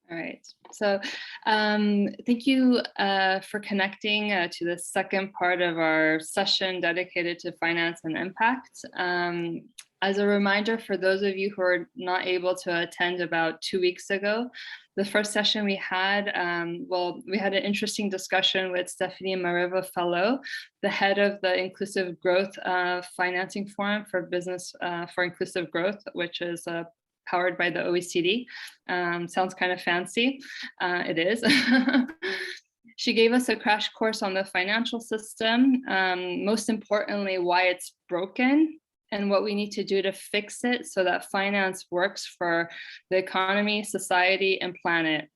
All right. So thank you for connecting to the second part of our session dedicated to finance and impact. As a reminder, for those of you who are not able to attend about 2 weeks ago, the first session we had, we had an interesting discussion with Stephanie Mereva Failloux, the head of the Inclusive Growth Financing Forum for Business for Inclusive Growth, which is powered by the OECD. Sounds kind of fancy. It is. She gave us a crash course on the financial system, most importantly, why it's broken and what we need to do to fix it so that finance works for the economy, society, and planet.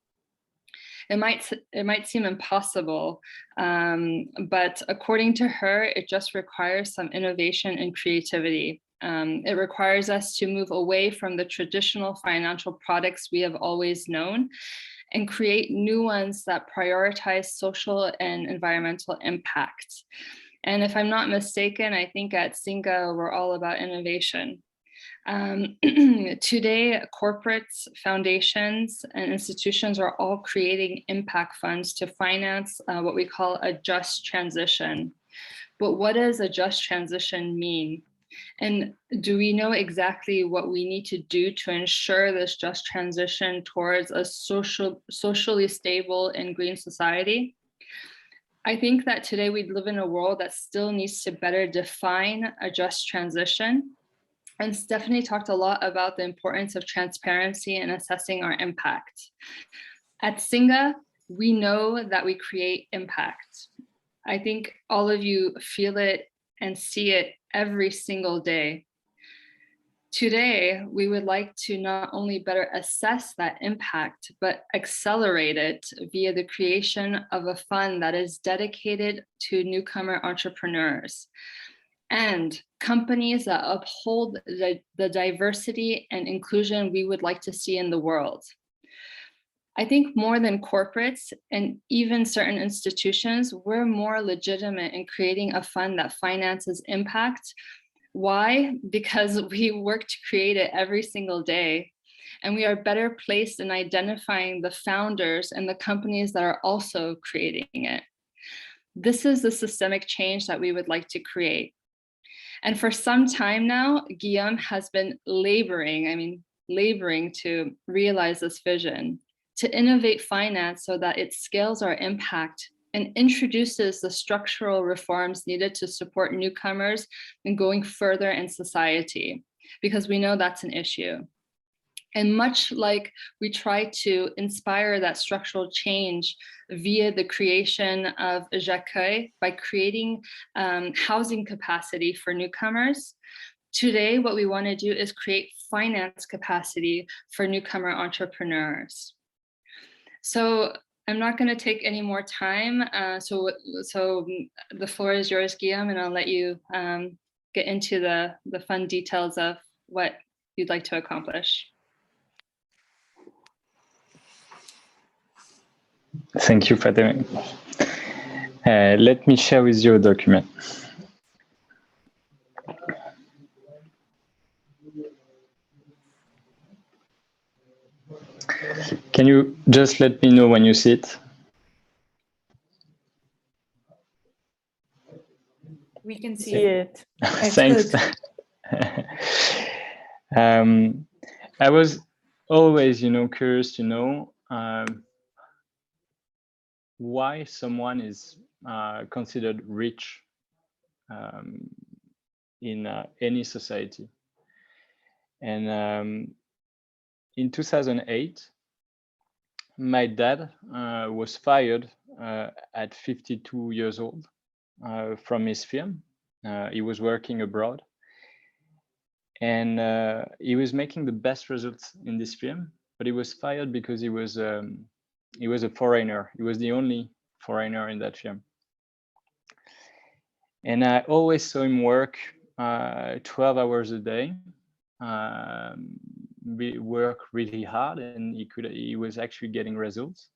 It might seem impossible, but according to her, it just requires some innovation and creativity. It requires us to move away from the traditional financial products we have always known and create new ones that prioritize social and environmental impact. And if I'm not mistaken, I think at Singa, we're all about innovation. Today, corporates, foundations, and institutions are all creating impact funds to finance what we call a just transition. But what does a just transition mean? And do we know exactly what we need to do to ensure this just transition towards a socially stable and green society? I think that today we live in a world that still needs to better define a just transition. And Stephanie talked a lot about the importance of transparency in assessing our impact. At Singa, we know that we create impact. I think all of you feel it and see it every single day. Today, we would like to not only better assess that impact, but accelerate it via the creation of a fund that is dedicated to newcomer entrepreneurs and companies that uphold the diversity and inclusion we would like to see in the world. I think more than corporates and even certain institutions, we're more legitimate in creating a fund that finances impact. Why? Because we work to create it every single day. And we are better placed in identifying the founders and the companies that are also creating it. This is the systemic change that we would like to create. And for some time now, Guillaume has been laboring to realize this vision, to innovate finance so that it scales our impact and introduces the structural reforms needed to support newcomers and going further in society, because we know that's an issue. And much like we try to inspire that structural change via the creation of J'accueille by creating housing capacity for newcomers, today what we want to do is create finance capacity for newcomer entrepreneurs. So I'm not going to take any more time. So the floor is yours, Guillaume, and I'll let you get into the fun details of what you'd like to accomplish. Thank you, Fatima. Let me share with you a document. Can you just let me know when you see it? We can see it. Thanks. I was always, curious to know why someone is considered rich in any society. And in 2008, my dad was fired at 52 years old from his firm. He was working abroad. And he was making the best results in this firm, but he was fired because he was a foreigner. He was the only foreigner in that firm. And I always saw him work 12 hours a day, work really hard, and he was actually getting results,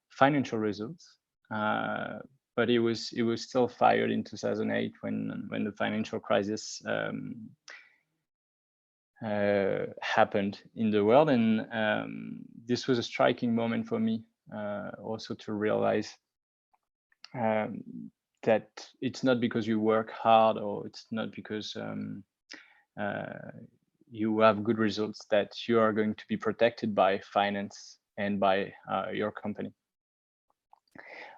financial results. But he was still fired in 2008 when the financial crisis happened in the world, and this was a striking moment for me, also to realize that it's not because you work hard, or it's not because you have good results that you are going to be protected by finance and by your company.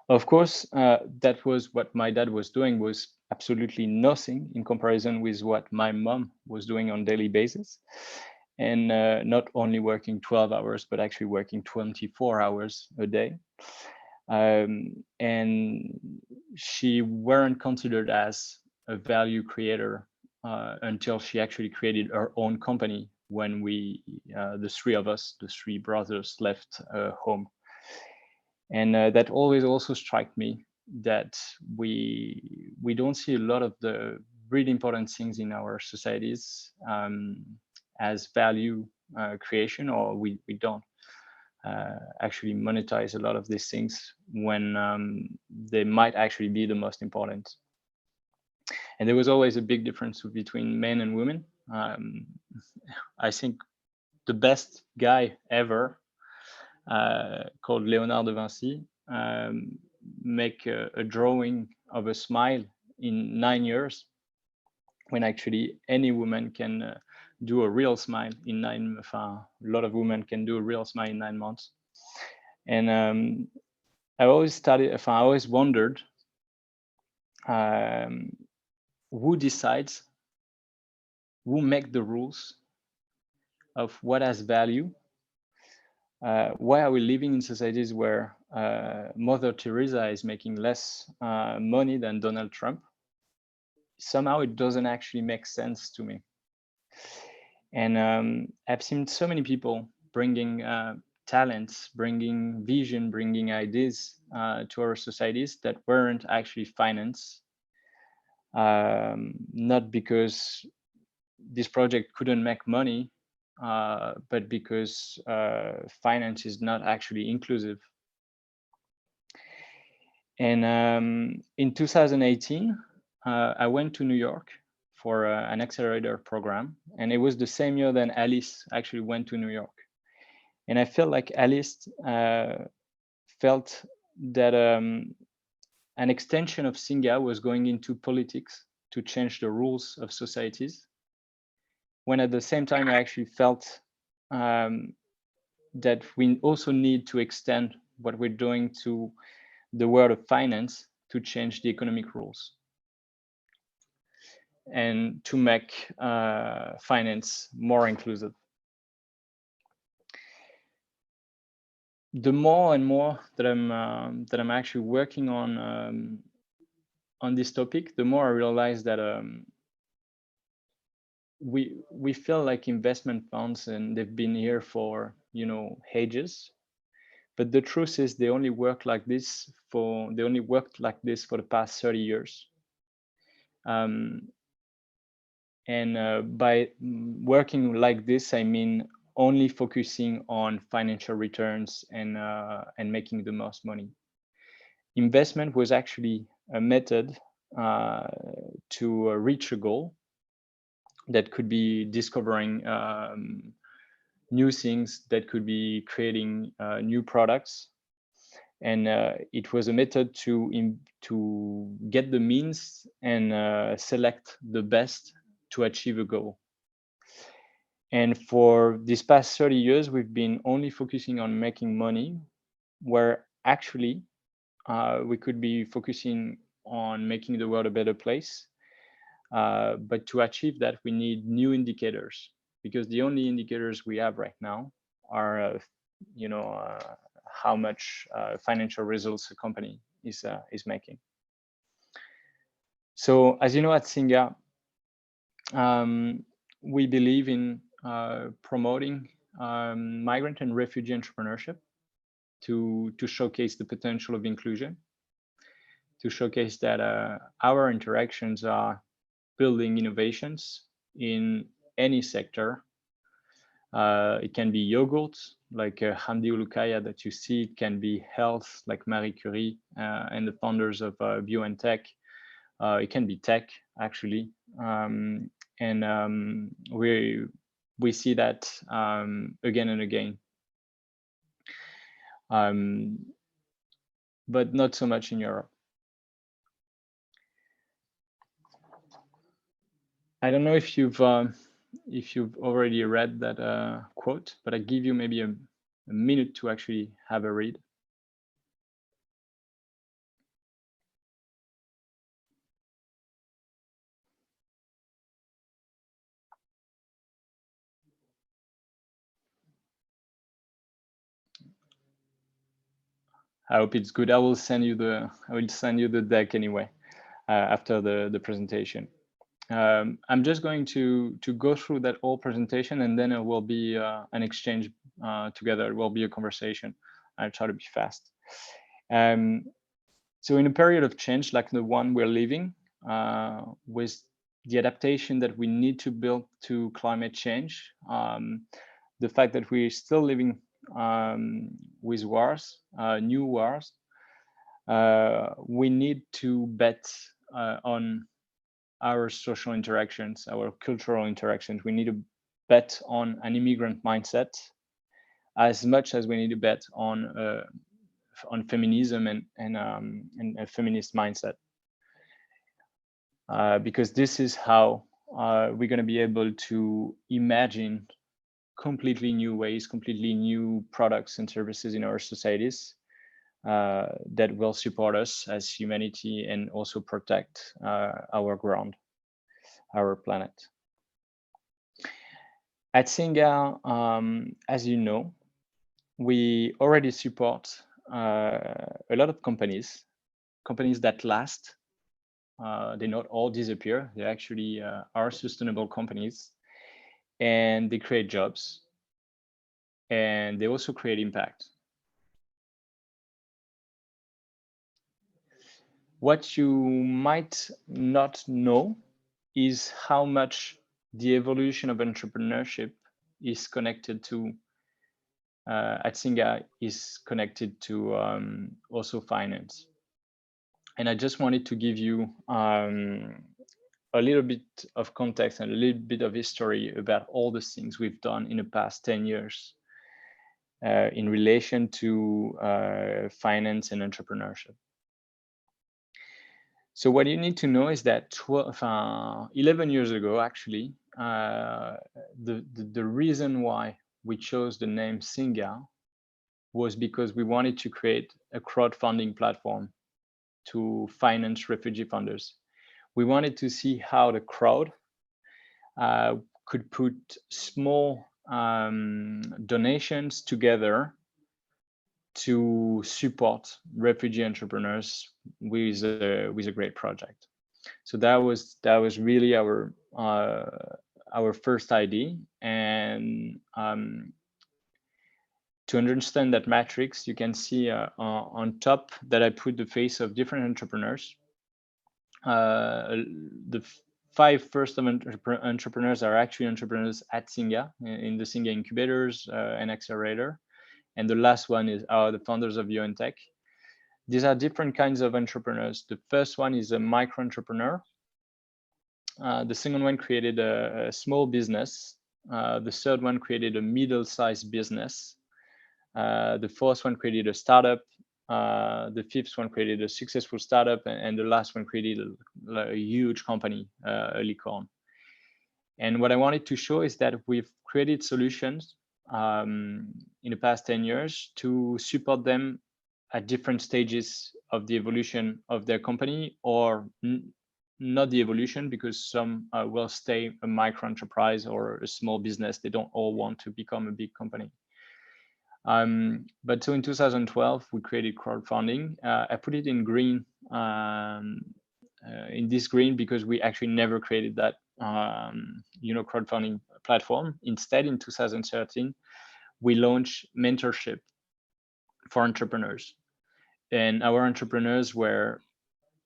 Of course, that was what my dad was doing, was absolutely nothing in comparison with what my mom was doing on a daily basis. And not only working 12 hours, but actually working 24 hours a day. And she weren't considered as a value creator until she actually created her own company when we, the three of us, the three brothers, left home. And that always also struck me that we don't see a lot of the really important things in our societies as value creation, or we don't actually monetize a lot of these things when they might actually be the most important. And there was always a big difference between men and women. I think the best guy ever, called Léonard de Vinci, make a drawing of a smile in 9 years, when actually any woman can do a real smile in a lot of women can do a real smile in 9 months. And I always wondered who decides, who make the rules of what has value. Why are we living in societies where Mother Teresa is making less money than Donald Trump? Somehow it doesn't actually make sense to me. And I've seen so many people bringing talents, bringing vision, bringing ideas to our societies that weren't actually financed. Not because this project couldn't make money, but because finance is not actually inclusive. And in 2018, I went to New York for an accelerator program, and it was the same year that Alice actually went to New York. And I felt like Alice felt that an extension of Singa was going into politics to change the rules of societies, when at the same time I actually felt that we also need to extend what we're doing to the world of finance to change the economic rules and to make finance more inclusive. The more and more that I'm actually working on this topic, the more I realize that we feel like investment funds, and they've been here for ages. But the truth is, they only worked like this for the past 30 years. And by working like this, I mean only focusing on financial returns and making the most money. Investment was actually a method to reach a goal that could be discovering new things, that could be creating new products. And it was a method to get the means and select the best to achieve a goal. And for these past 30 years, we've been only focusing on making money, where actually we could be focusing on making the world a better place. But to achieve that, we need new indicators, because the only indicators we have right now are, how much financial results a company is making. So, as you know, at Singa, we believe in promoting migrant and refugee entrepreneurship to showcase the potential of inclusion, to showcase that our interactions are building innovations in any sector. It can be yogurt, like Hamdi Ulukaya that you see. It can be health, like Marie Curie and the founders of BioNTech. It can be tech, actually. And we see that again and again. but not so much in Europe. I don't know if you've already read that quote, but I give you maybe a minute to actually have a read. I hope it's good. I will send you the deck anyway after the presentation. I'm just going to go through that whole presentation, and then it will be an exchange together. It will be a conversation. I'll try to be fast. So in a period of change like the one we're living, with the adaptation that we need to build to climate change, the fact that we're still living with wars, new wars, we need to bet on our social interactions, our cultural interactions. We need to bet on an immigrant mindset as much as we need to bet on feminism and a feminist mindset, because this is how we're going to be able to imagine completely new ways, completely new products and services in our societies that will support us as humanity and also protect our ground, our planet. At Singa, as you know, we already support a lot of companies that last. They not all disappear. They actually are sustainable companies, and they create jobs, and they also create impact. What you might not know is how much the evolution of entrepreneurship is connected to, at Singa, is connected to also finance. And I just wanted to give you a little bit of context and a little bit of history about all the things we've done in the past 10 years in relation to finance and entrepreneurship. So what you need to know is that 11 years ago, actually, the reason why we chose the name Singa was because we wanted to create a crowdfunding platform to finance refugee funders. We wanted to see how the crowd could put small donations together to support refugee entrepreneurs with a great project. So that was really our first idea. And to understand that matrix, you can see on top that I put the face of different entrepreneurs. The 5 first entrepreneurs are actually entrepreneurs at Singa, in the Singa incubators and accelerator. And the last one are the founders of BioNTech. These are different kinds of entrepreneurs. The first one is a micro entrepreneur. The second one created a small business. The third one created a middle-sized business. The fourth one created a startup. The fifth one created a successful startup, and the last one created a huge company, a licorn. And what I wanted to show is that we've created solutions in the past 10 years to support them at different stages of the evolution of their company, or not the evolution, because some will stay a micro enterprise or a small business. They don't all want to become a big company. But so in 2012, we created crowdfunding. I put it in green, in this green, because we actually never created that, crowdfunding platform. Instead, in 2013, we launched mentorship for entrepreneurs. And our entrepreneurs were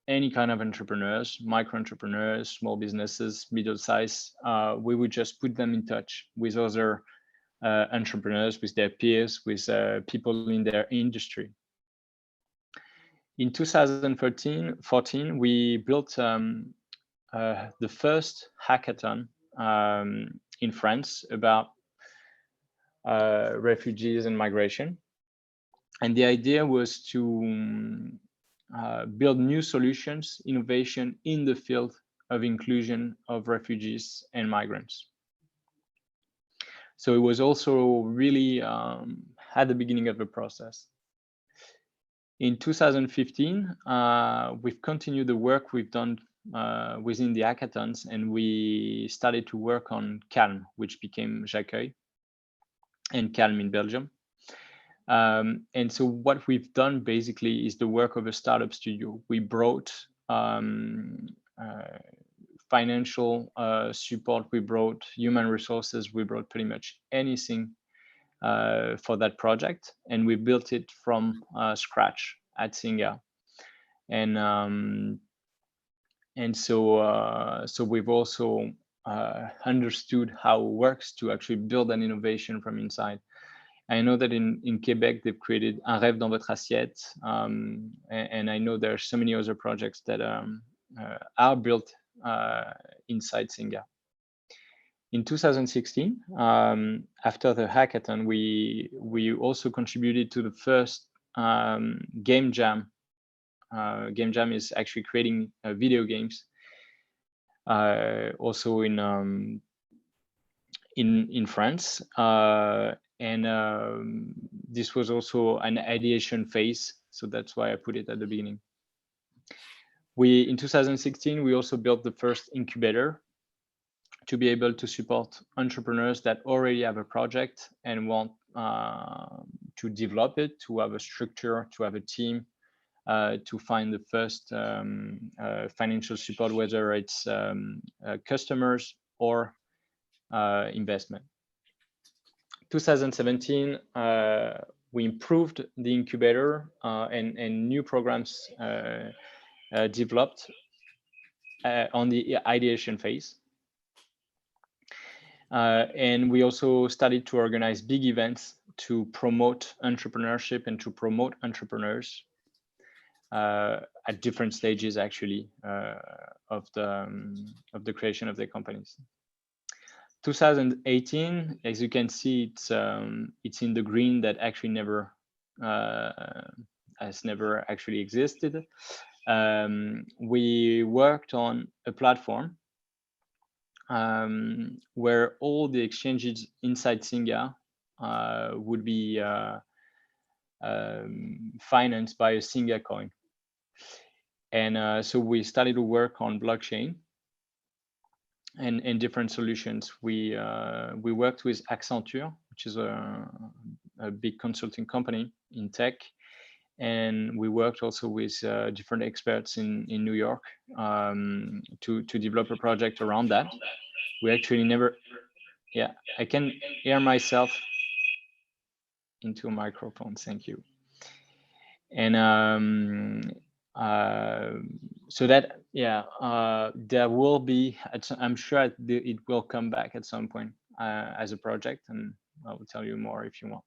any kind of entrepreneurs, micro entrepreneurs, small businesses, middle size. We would just put them in touch with other entrepreneurs, with their peers, with people in their industry. In 2014, we built the first hackathon in France about refugees and migration. And the idea was to build new solutions, innovation in the field of inclusion of refugees and migrants. So it was also really at the beginning of the process. In 2015, we've continued the work we've done within the hackathons, and we started to work on Calm, which became J'accueille, and Calm in Belgium. And so what we've done basically is the work of a startup studio. We brought financial support, we brought human resources, we brought pretty much anything for that project, and we built it from scratch at Singa. And so we've also understood how it works to actually build an innovation from inside. I know that in Quebec, they've created Un rêve dans votre assiette. And I know there are so many other projects that are built inside Singa. In 2016, after the hackathon, we also contributed to the first game jam. Game jam is actually creating video games. Also in France. And this was also an ideation phase, so that's why I put it at the beginning. In 2016, we also built the first incubator to be able to support entrepreneurs that already have a project and want to develop it, to have a structure, to have a team, to find the first financial support, whether it's customers or investment. 2017, we improved the incubator and new programs developed on the ideation phase. And we also started to organize big events to promote entrepreneurship and to promote entrepreneurs at different stages, actually, of the creation of their companies. 2018, as you can see, it's in the green, that actually has never actually existed. We worked on a platform where all the exchanges inside Singa would be financed by a Singa coin. And so we started to work on blockchain and different solutions. We worked with Accenture, which is a big consulting company in tech, and we worked also with different experts in New York to develop a project around that. We actually never, yeah, I can hear myself into a microphone. Thank you. And so that, yeah, there will be, I'm sure it will come back at some point as a project, and I will tell you more if you want.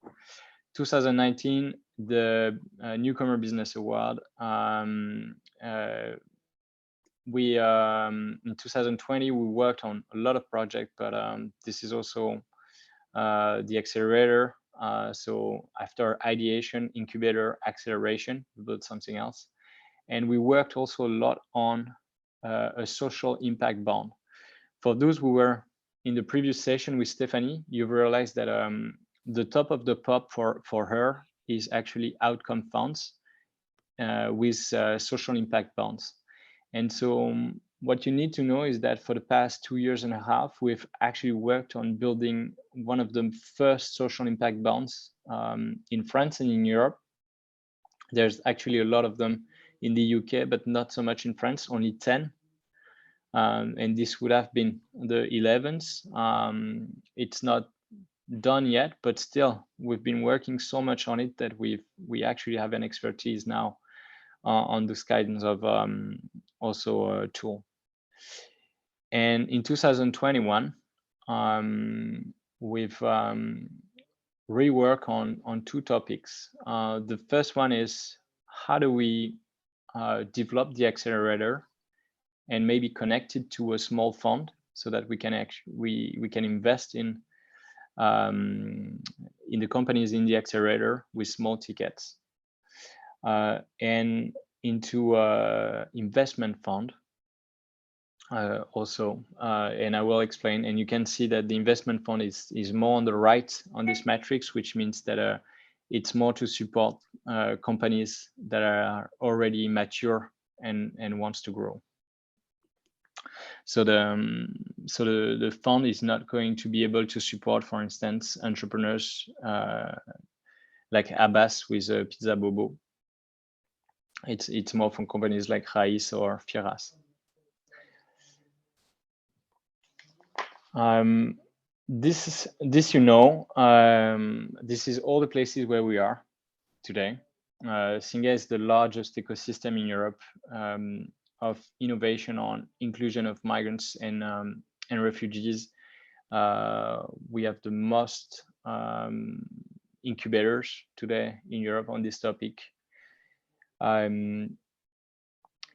2019, the Newcomer Business Award. In 2020, we worked on a lot of projects, but this is also the accelerator. So after ideation, incubator, acceleration, we built something else. And we worked also a lot on a social impact bond. For those who were in the previous session with Stephanie, you've realized that the top of the pop for her is actually outcome funds with social impact bonds. And so what you need to know is that for the past 2.5 years, we've actually worked on building one of the first social impact bonds in France and in Europe. There's actually a lot of them in the UK, but not so much in France, only 10. And this would have been the 11th. It's not done yet, but still, we've been working so much on it that we actually have an expertise now on this guidance of also a tool. And in 2021, we've reworked on 2 topics. The first one is, how do we develop the accelerator and maybe connect it to a small fund so that we can we can invest in the companies in the accelerator with small tickets. and into investment fund also, and I will explain. And you can see that the investment fund is more on the right on this matrix, which means that it's more to support companies that are already mature and wants to grow. So the fund is not going to be able to support, for instance, entrepreneurs like Abbas with Pizza Bobo. It's more from companies like Raiz or Firas. This this is all the places where we are today. Singa is the largest ecosystem in Europe of innovation on inclusion of migrants and refugees. We have the most incubators today in Europe on this topic. And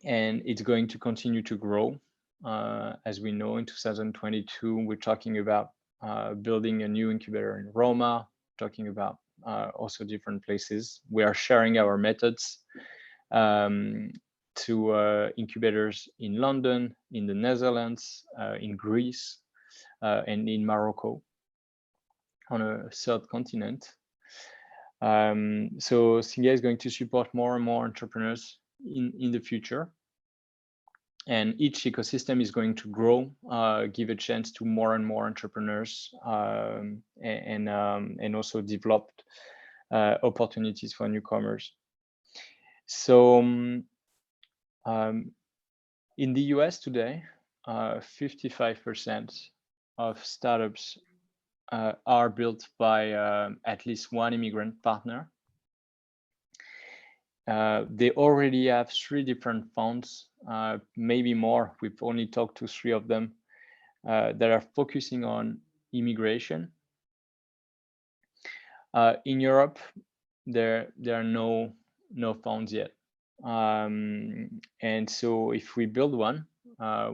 it's going to continue to grow. As we know, in 2022, we're talking about building a new incubator in Roma, talking about also different places. We are sharing our methods to incubators in London, in the Netherlands, in Greece, and in Morocco, on a third continent. So Singa is going to support more and more entrepreneurs in the future. And each ecosystem is going to grow, give a chance to more and more entrepreneurs, and also develop opportunities for newcomers. So in the US today, 55% of startups are built by at least one immigrant partner. They already have 3 different funds, maybe more. We've only talked to 3 of them that are focusing on immigration. In Europe, there are no funds yet. And so if we build one,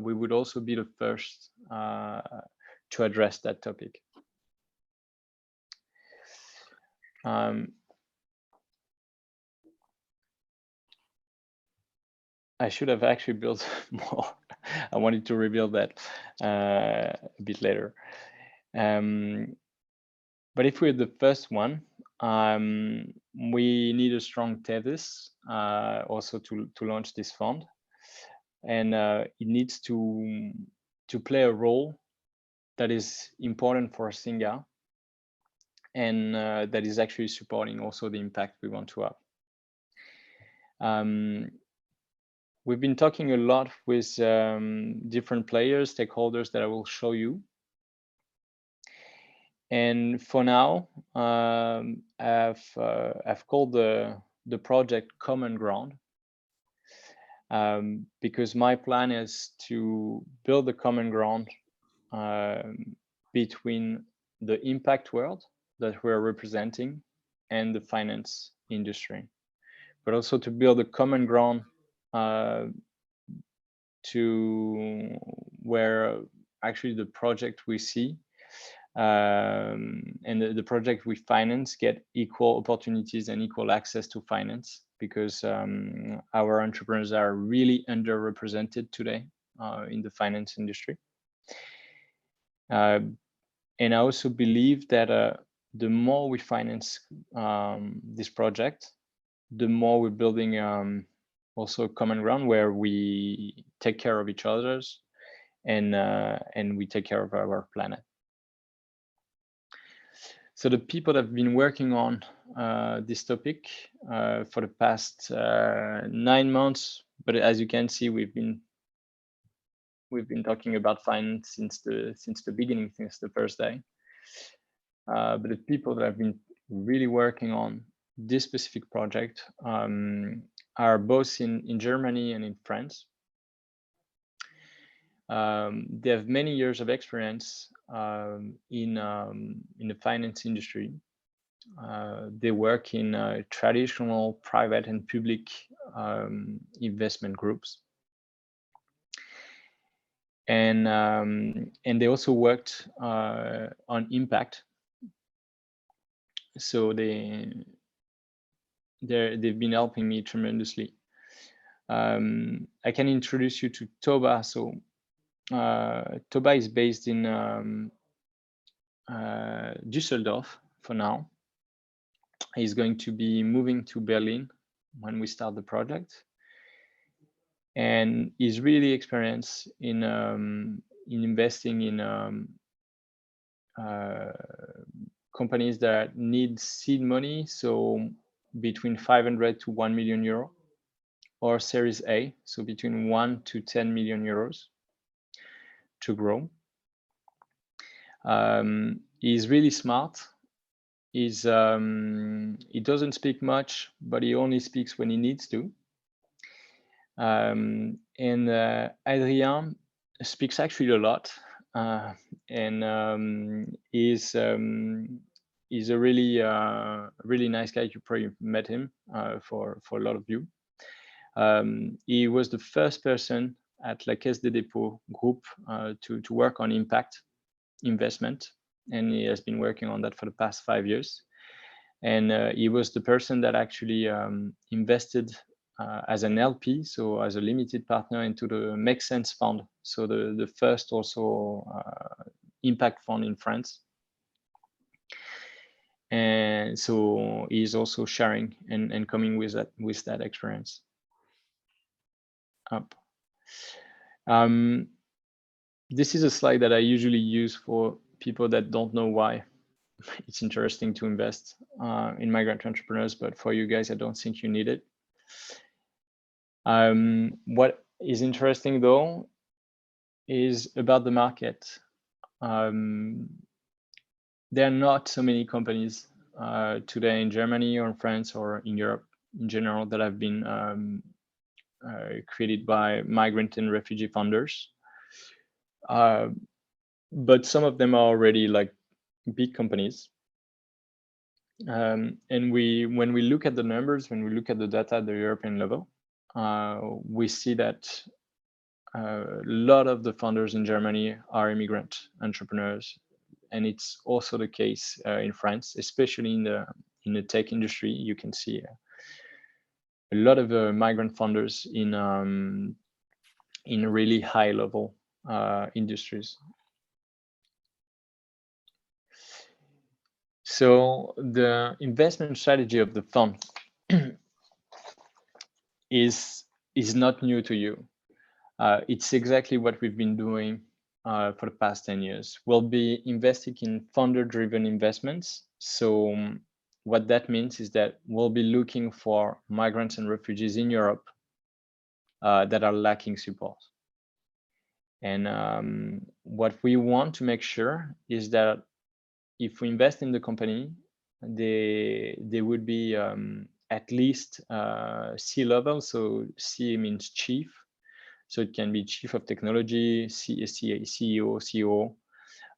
we would also be the first to address that topic. I should have actually built more. I wanted to reveal that a bit later. But if we're the first one, we need a strong thesis also to launch this fund. And it needs to play a role that is important for Singa and that is actually supporting also the impact we want to have. We've been talking a lot with different players, stakeholders that I will show you. And for now, I've called the project Common Ground because my plan is to build a common ground between the impact world that we're representing and the finance industry, but also to build a common ground to where actually the project we see and the project we finance get equal opportunities and equal access to finance, because our entrepreneurs are really underrepresented today in the finance industry. And I also believe that the more we finance this project, the more we're building also a common ground where we take care of each other's and we take care of our planet. So the people that have been working on this topic for the past 9 months, but as you can see, we've been talking about finance since the beginning, since the first day. But the people that have been really working on this specific project are both in Germany and in France. They have many years of experience in the finance industry. They work in traditional private and public investment groups, and they also worked on impact. So they they've been helping me tremendously. I can introduce you to Toba. So Toba is based in Düsseldorf for now. He's going to be moving to Berlin when we start the project, and he's really experienced in investing in companies that need seed money, so between 500 to 1 million euro, or Series A, so between 1 to 10 million euros to grow. He's really smart. He doesn't speak much, but he only speaks when he needs to. And Adrien speaks actually a lot, and he's a really nice guy. You probably met him for a lot of you. He was the first person at La Caisse des Dépôts group to work on impact investment, and he has been working on that for the past 5 years. And he was the person that actually invested as an LP, so as a limited partner, into the Make Sense Fund, so the first also impact fund in France. And so he's also sharing and coming with that experience up. This is a slide that I usually use for people that don't know why it's interesting to invest in migrant entrepreneurs, but for you guys, I don't think you need it. What is interesting though is about the market. There are not so many companies today in Germany or in France or in Europe in general that have been created by migrant and refugee funders. But some of them are already like big companies. And when we look at the numbers, when we look at the data at the European level, we see that a lot of the founders in Germany are immigrant entrepreneurs, and it's also the case in France, especially in the tech industry. You can see a lot of migrant founders in really high level industries. So the investment strategy of the fund is not new to you. It's exactly what we've been doing for the past 10 years. We'll be investing in funder-driven investments. So what that means is that we'll be looking for migrants and refugees in Europe that are lacking support. And what we want to make sure is that if we invest in the company, they would be at least C-level. So C means chief. So it can be chief of technology, CEO, COO,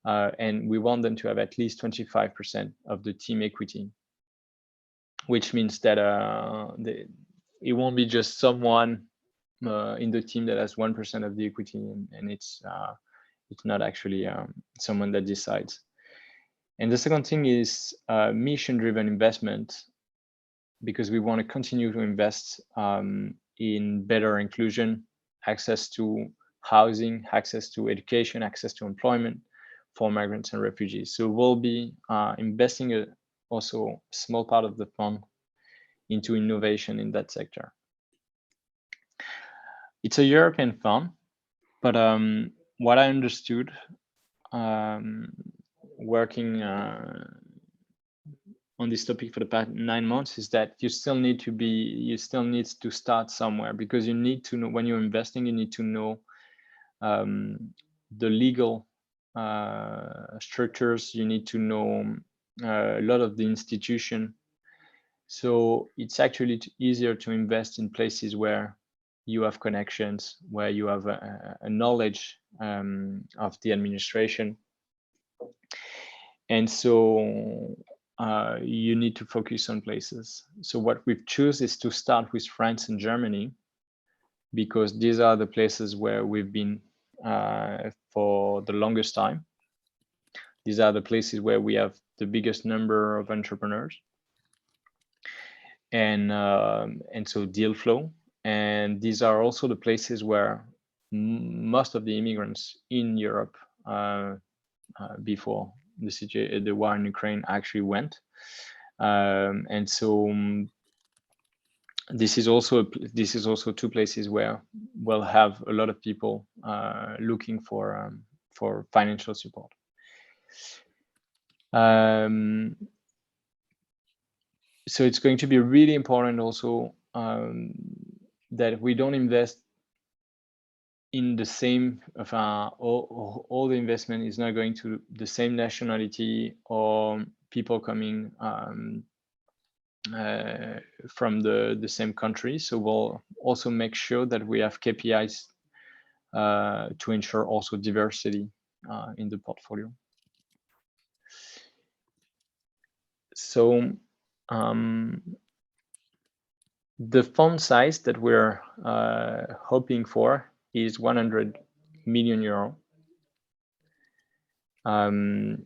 and we want them to have at least 25% of the team equity, which means that it won't be just someone in the team that has 1% of the equity, and it's not actually someone that decides. And the second thing is mission-driven investment, because we want to continue to invest in better inclusion, access to housing, access to education, access to employment for migrants and refugees. So we'll be investing also a small part of the fund into innovation in that sector. It's a European fund, but what I understood working on this topic for the past 9 months is that you still need to start somewhere, because you need to know, when you're investing, you need to know the legal structures, you need to know a lot of the institution. So it's actually easier to invest in places where you have connections, where you have a knowledge of the administration. And so you need to focus on places. So what we've chosen is to start with France and Germany, because these are the places where we've been for the longest time. These are the places where we have the biggest number of entrepreneurs. and so deal flow. And these are also the places where most of the immigrants in Europe before the war in Ukraine actually went. And so this is also two places where we'll have a lot of people looking for financial support. So it's going to be really important also that we don't invest in the same all the investment is not going to the same nationality or people coming from the same country. So we'll also make sure that we have KPIs to ensure also diversity in the portfolio. So the fund size that we're hoping for is 100 million euro. And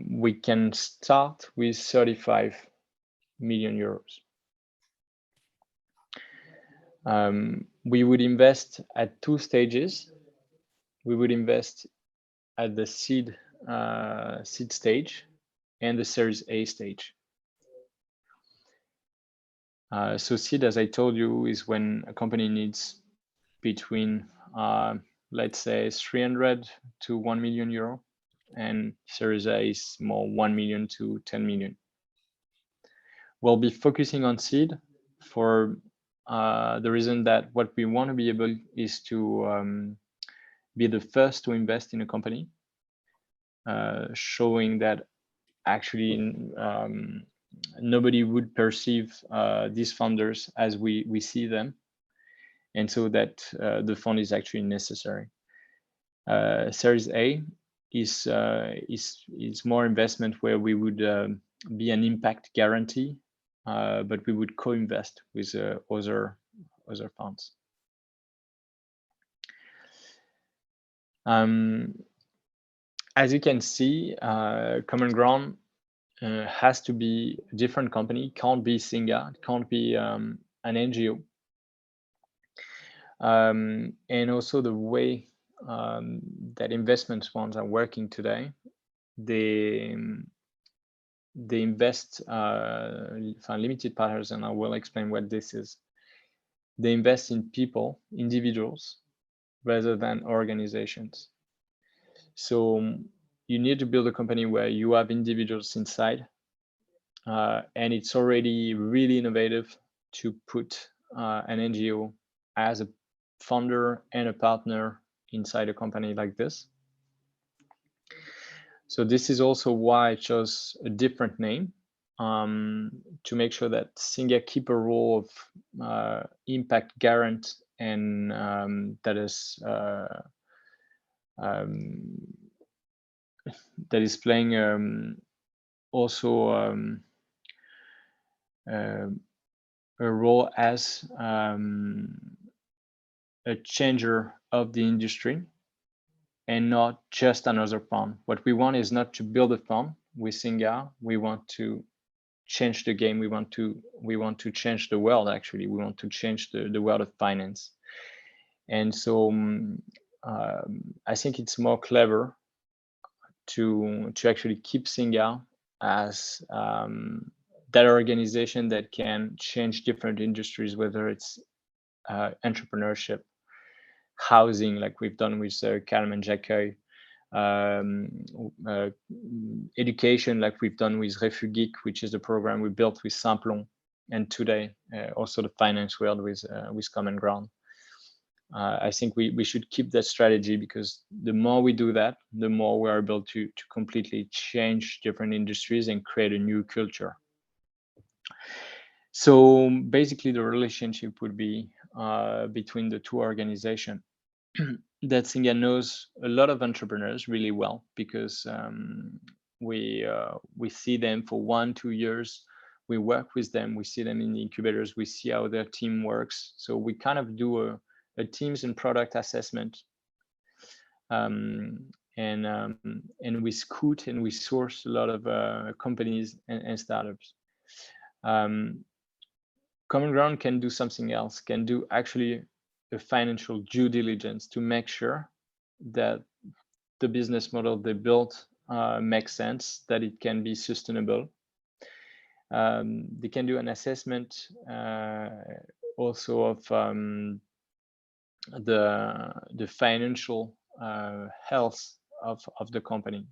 we can start with 35 million euros. We would invest at 2 stages. We would invest at the seed stage and the Series A stage. So seed, as I told you, is when a company needs between, let's say, 300 to 1 million euro, and Series A is more 1 million to 10 million. We'll be focusing on seed for the reason that what we want to be able is to be the first to invest in a company, showing that actually nobody would perceive these founders as we see them, and so that the fund is actually necessary. Series A is more investment where we would be an impact guarantee, but we would co-invest with other funds. As you can see, Common Ground has to be a different company, can't be Singa, it can't be an NGO. And also the way that investment funds are working today, they invest limited partners, and I will explain what this is. They invest in people, individuals, rather than organizations. So you need to build a company where you have individuals inside, and it's already really innovative to put an NGO as a founder and a partner inside a company like this. So this is also why I chose a different name, to make sure that Singa keep a role of impact garant, and that is playing also a role as a changer of the industry, and not just another fund. What we want is not to build a fund with Singa. We want to change the game. We want to change the world. Actually, we want to change the world of finance. And so I think it's more clever to actually keep Singa as that organization that can change different industries, whether it's entrepreneurship, housing, like we've done with Calm and Jacqueuil, education, like we've done with Refugeek, which is the program we built with Simplon, and today also the finance world with Common Ground. I think we should keep that strategy, because the more we do that, the more we are able to completely change different industries and create a new culture. So basically the relationship would be between the two organizations. That Singa knows a lot of entrepreneurs really well, because we see them for 1-2 years. We work with them. We see them in the incubators. We see how their team works. So we kind of do a teams and product assessment, and we scout and we source a lot of companies and startups. Common Ground can do something else, can do actually a financial due diligence to make sure that the business model they built makes sense, that it can be sustainable. They can do an assessment also of the financial health of the company,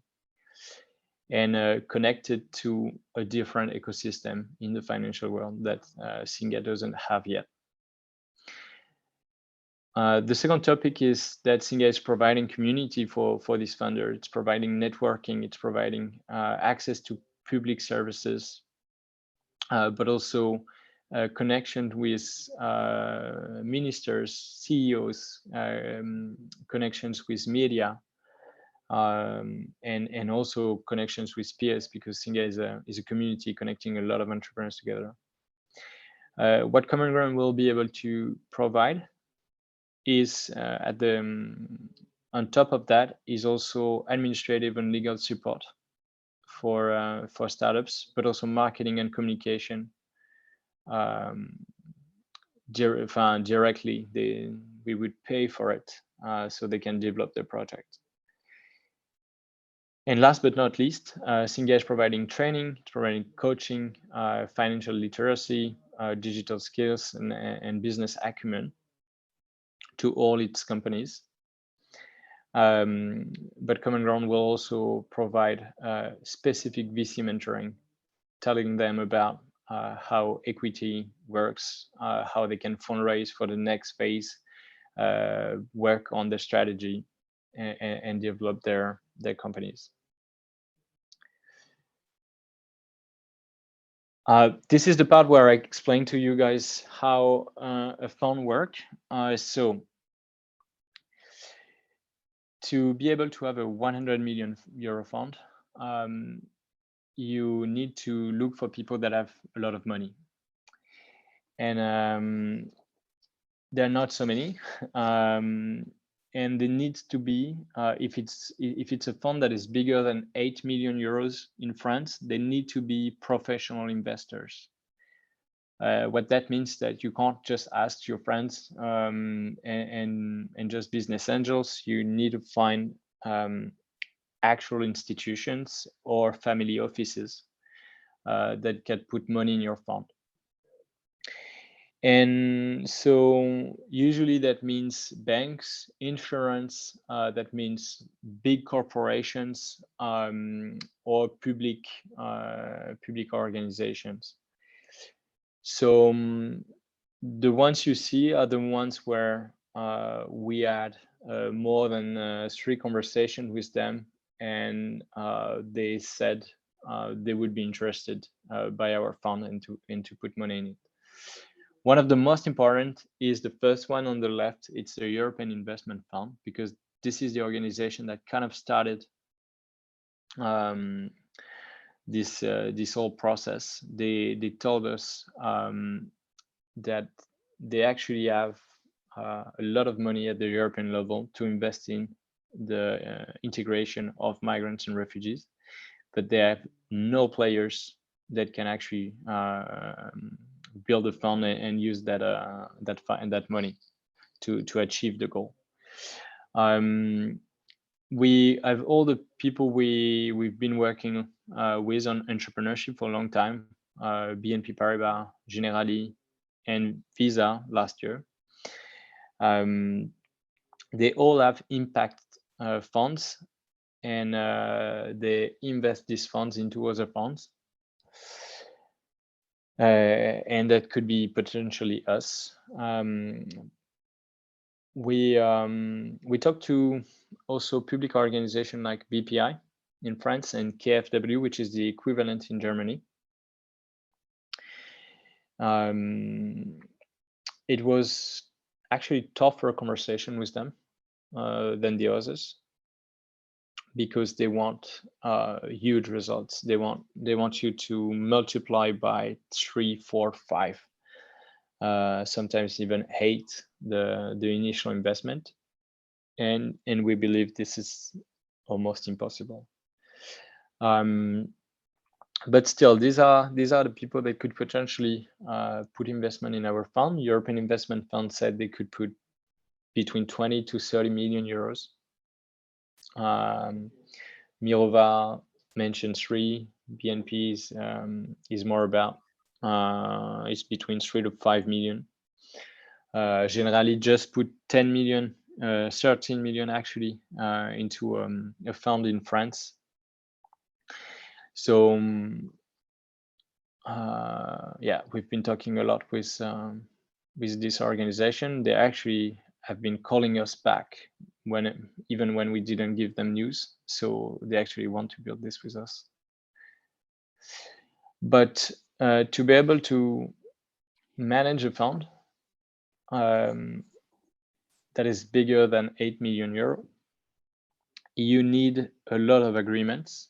and connect it to a different ecosystem in the financial world that Singa doesn't have yet. The second topic is that Singa is providing community for this funder. It's providing networking, it's providing access to public services, but also connection with ministers, CEOs, connections with media, and also connections with peers, because Singa is a community connecting a lot of entrepreneurs together. What Common Ground will be able to provide is on top of that is also administrative and legal support for startups, but also marketing and communication. Directly, we would pay for it so they can develop their project. And last but not least, Singa is providing training, it's providing coaching, financial literacy, digital skills, and business acumen to all its companies. But Common Ground will also provide specific VC mentoring, telling them about how equity works, how they can fundraise for the next phase, work on their strategy, and develop their companies. This is the part where I explain to you guys how a fund works. So to be able to have a 100 million euro fund, you need to look for people that have a lot of money. And there are not so many. And there needs to be, if it's a fund that is bigger than 8 million euros in France, they need to be professional investors. What that means that you can't just ask your friends and just business angels. You need to find actual institutions or family offices that can put money in your fund. And so usually that means banks, insurance, that means big corporations, or public organizations. So the ones you see are the ones where we had more than 3 conversations with them, and they said they would be interested by our fund and to put money in it. One of the most important is the first one on the left. It's the European Investment Fund, because this is the organization that kind of started this whole process. They told us that they actually have a lot of money at the European level to invest in the integration of migrants and refugees, but they have no players that can actually build a fund and use that money to achieve the goal. We have all the people we've been working with on entrepreneurship for a long time, BNP Paribas, Generali, and Visa last year. They all have impact funds, and they invest these funds into other funds. And that could be potentially us. We talked to also public organization like BPI in France and KfW, which is the equivalent in Germany. It was actually tougher conversation with them than the others, because they want huge results. They want you to multiply by 3, 4, 5, sometimes even 8 the initial investment, and we believe this is almost impossible. But still, these are the people that could potentially put investment in our fund. European Investment Fund said they could put between 20 to 30 million euros. Mereva mentioned 3. BNP is more about it's between 3 to 5 million. Generally just put 10 million, 13 million actually into a fund in France. So yeah, we've been talking a lot with this organization. They actually have been calling us back even when we didn't give them news. So they actually want to build this with us. But to be able to manage a fund that is bigger than 8 million euro, you need a lot of agreements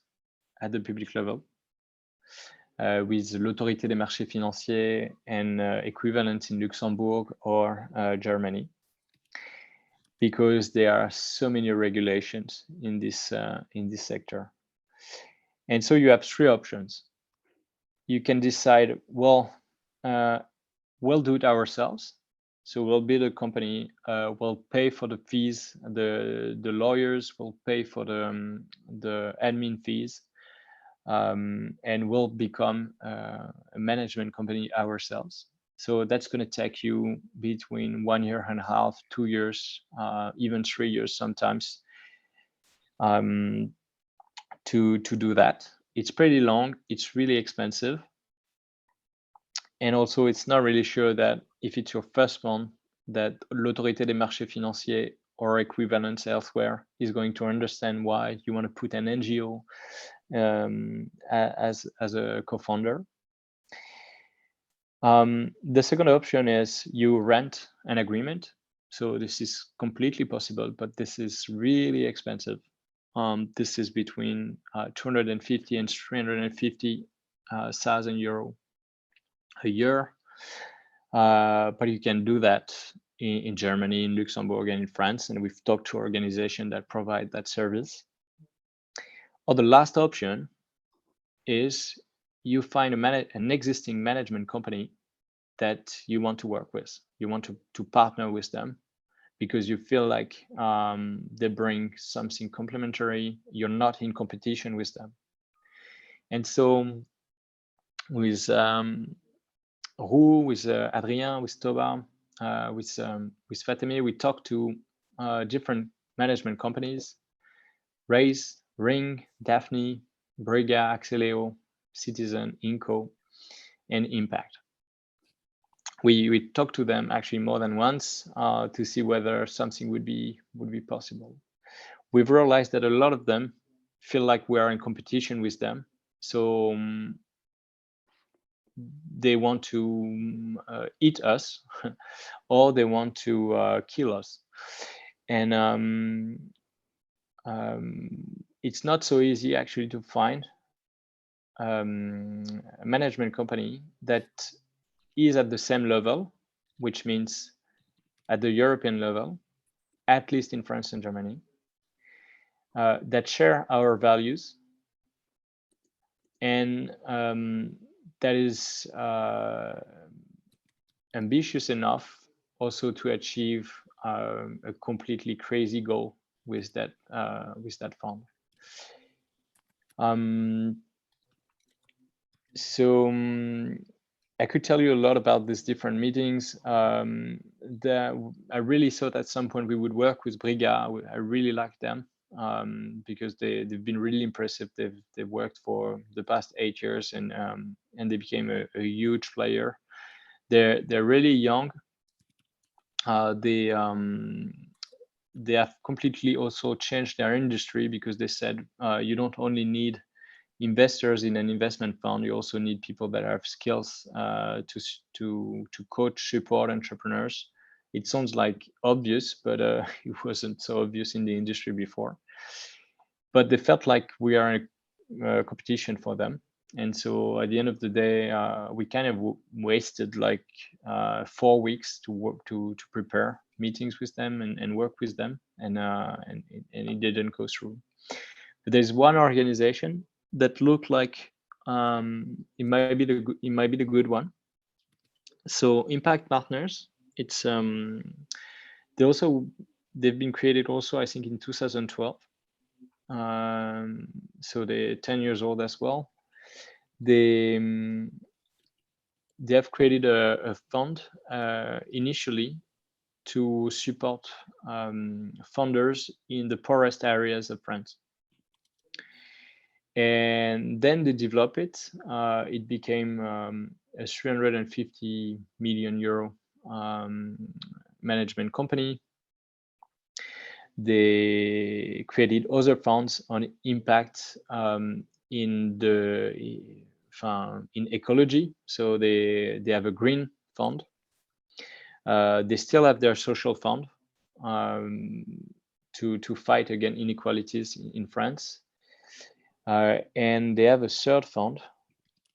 at the public level with l'autorité des marchés financiers and equivalent in Luxembourg or Germany, because there are so many regulations in this sector. And so you have 3 options. You can decide, well, we'll do it ourselves. So we'll build a company, we'll pay for the fees, the lawyers will pay for the admin fees, and we'll become a management company ourselves. So that's going to take you between 1.5 years, 2 years, even 3 years sometimes to do that. It's pretty long, it's really expensive. And also, it's not really sure that if it's your first one, that l'autorité des marchés financiers or equivalents elsewhere is going to understand why you want to put an NGO as a co-founder. The second option is you rent an agreement. So this is completely possible, but this is really expensive. This is between 250 and 350,000 euro a year, but you can do that in Germany, in Luxembourg, and in France, and we've talked to organizations that provide that service. Or the last option is you find an existing management company that you want to work with. You want to partner with them because you feel like they bring something complementary. You're not in competition with them. And so with Roux, with Adrien, with Toba, with Fateme, we talked to different management companies: Raise, Ring, Daphne, Briga, Axeleo, Citizen, Inco, and Impact. We talked to them actually more than once to see whether something would be possible. We've realized that a lot of them feel like we are in competition with them, so they want to eat us or they want to kill us. And it's not so easy actually to find a management company that is at the same level, which means at the European level, at least in France and Germany, that share our values, and that is ambitious enough also to achieve a completely crazy goal with that fund. So I could tell you a lot about these different meetings. I really thought at some point we would work with Briga. I really like them because they've been really impressive. They've worked for the past 8 years and they became a huge player. They're really young. They have completely also changed their industry because they said you don't only need investors in an investment fund, you also need people that have skills to coach, support entrepreneurs. It sounds like obvious, but it wasn't so obvious in the industry before. But they felt like we are in a competition for them. And so at the end of the day, we kind of wasted like 4 weeks to work to prepare meetings with them and work with them, and it didn't go through. But there's one organization that looked like it might be the good one. So impact partners, it's they've been created also, I think, in 2012. So they're 10 years old as well. They have created a fund initially to support funders in the poorest areas of France. And then they developed it. It became a 350 million euro management company. They created other funds on impact in ecology. So they have a green fund. They still have their social fund to fight against inequalities in France. And they have a third fund,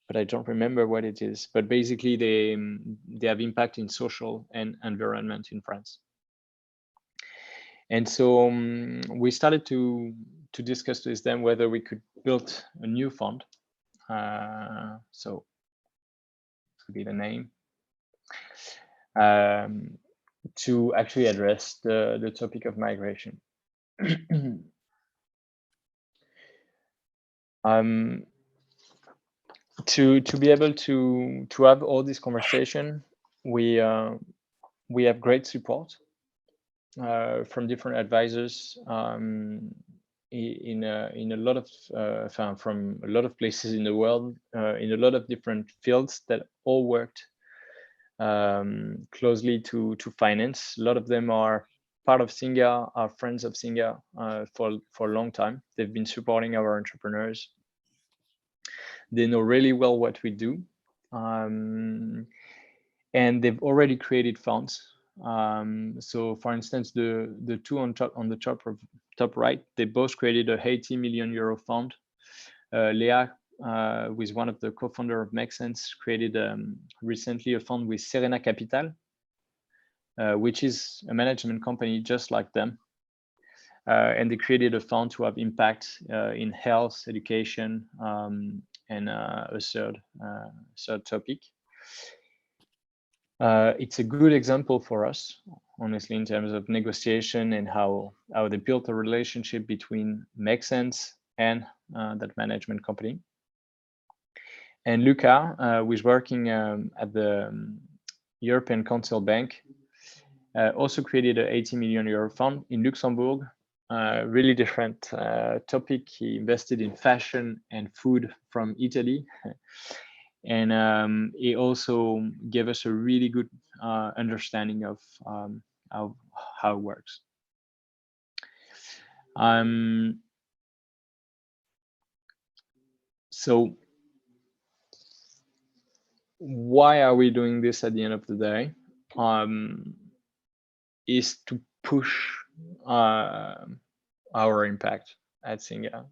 but I don't remember what it is. But basically, they have impact in social and environment in France. And so we started to discuss with them whether we could build a new fund. So this would be the name. To actually address the topic of migration. To be able to have all this conversation, we have great support from different advisors in a lot of from a lot of places in the world, in a lot of different fields that all worked closely to finance. A lot of them are part of Singa, are friends of Singa for a long time. They've been supporting our entrepreneurs. They know really well what we do, and they've already created funds. So, for instance, the two on the top right, they both created a 80 million euro fund. Leah, with one of the co-founder of Make Sense, created recently a fund with Serena Capital, which is a management company just like them. And they created a fund to have impact in health, education, and a third topic. It's a good example for us, honestly, in terms of negotiation and how they built a relationship between Make Sense and that management company. And Luca, who is working at the European Council Bank, also created an 80 million euro fund in Luxembourg. Really different topic. He invested in fashion and food from Italy. And he also gave us a really good understanding of how it works. So why are we doing this at the end of the day? Is to push our impact at Singa.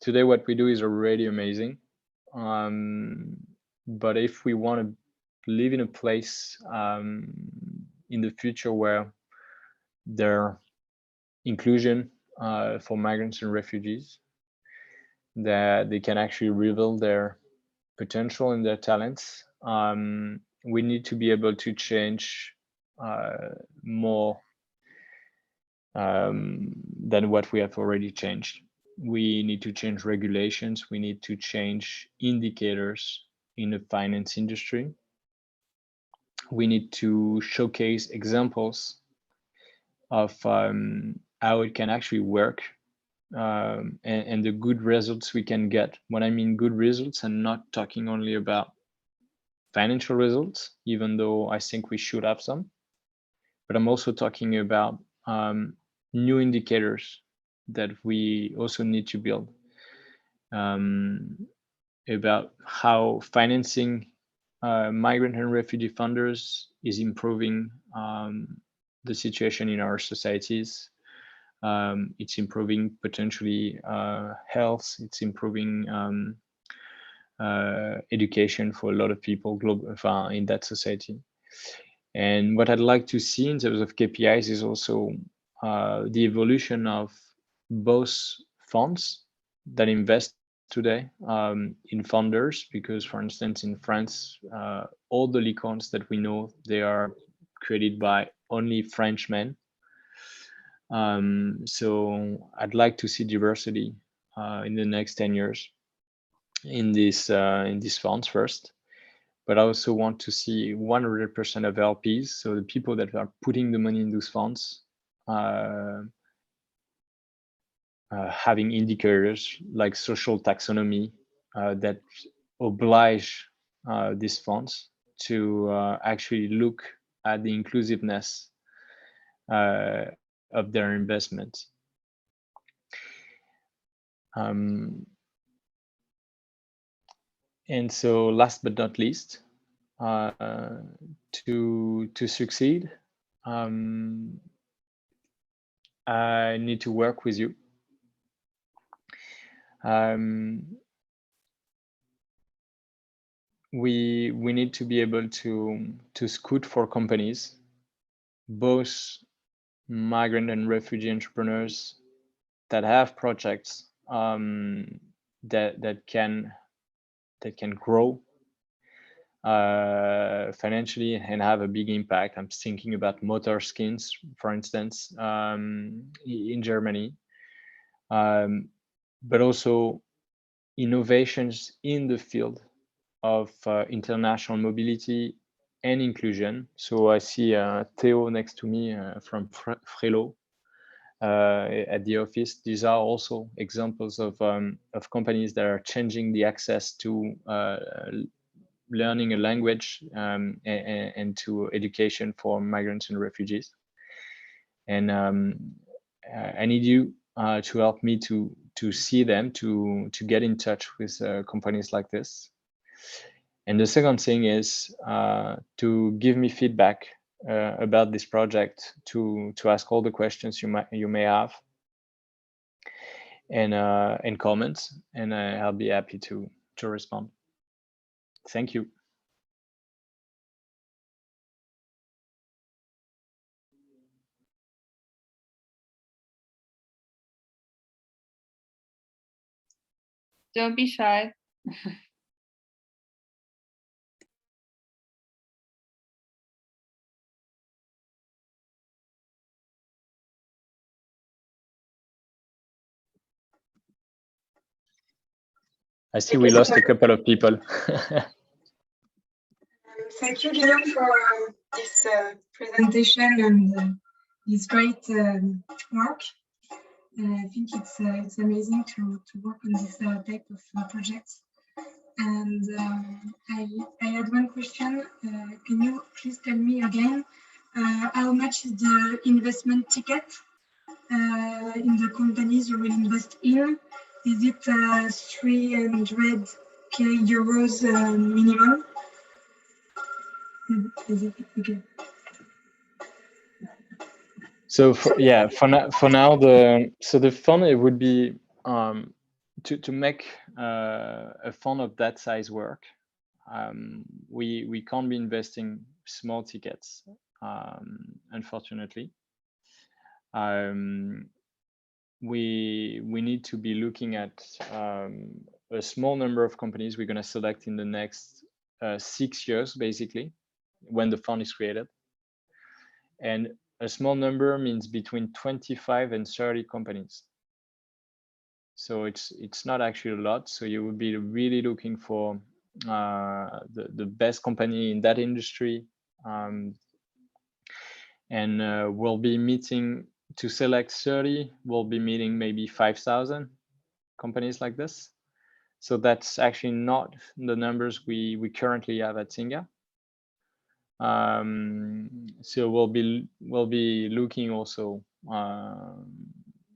Today, what we do is already amazing. But if we want to live in a place in the future where there inclusion for migrants and refugees, that they can actually reveal their potential and their talents, we need to be able to change more than what we have already changed. We need to change regulations. We need to change indicators in the finance industry. We need to showcase examples of how it can actually work and the good results we can get. When I mean good results, I'm not talking only about financial results, even though I think we should have some, but I'm also talking about new indicators that we also need to build about how financing migrant and refugee funders is improving the situation in our societies. It's improving potentially health. It's improving education for a lot of people in that society. And what I'd like to see in terms of KPIs is also the evolution of both funds that invest today in founders, because for instance, in France, all the licorns that we know, they are created by only Frenchmen. So I'd like to see diversity in the next 10 years in these funds first. But I also want to see 100% of LPs, so the people that are putting the money in those funds, having indicators like social taxonomy that oblige these funds to actually look at the inclusiveness of their investments. And so last but not least, to succeed, I need to work with you. We need to be able to scout for companies, both migrant and refugee entrepreneurs that have projects that can grow financially and have a big impact. I'm thinking about motor skins, for instance, in Germany, but also innovations in the field of international mobility and inclusion. So I see Theo next to me from Failloux at the office. These are also examples of companies that are changing the access to learning a language and to education for migrants and refugees. And I need you to help me to see them, to get in touch with companies like this. And the second thing is to give me feedback about this project, to ask all the questions you may have, and comments, and I'll be happy to respond. Thank you. Don't be shy. I see we lost a couple of people. Thank you, Guillaume, for this presentation and this great work. I think it's amazing to work on this type of projects. And I had one question. Can you please tell me again how much is the investment ticket in the companies you will invest in? Is it 300k euros minimum? Is it okay? So for now the fund, it would be to make a fund of that size work. We can't be investing small tickets, unfortunately. We need to be looking at a small number of companies we're going to select in the next 6 years, basically, when the fund is created. And a small number means between 25 and 30 companies. So it's not actually a lot. So you would be really looking for the best company in that industry, and we'll be meeting to select 30. We'll be meeting maybe 5,000 companies like this. So that's actually not the numbers we currently have at Singa. So we'll be looking also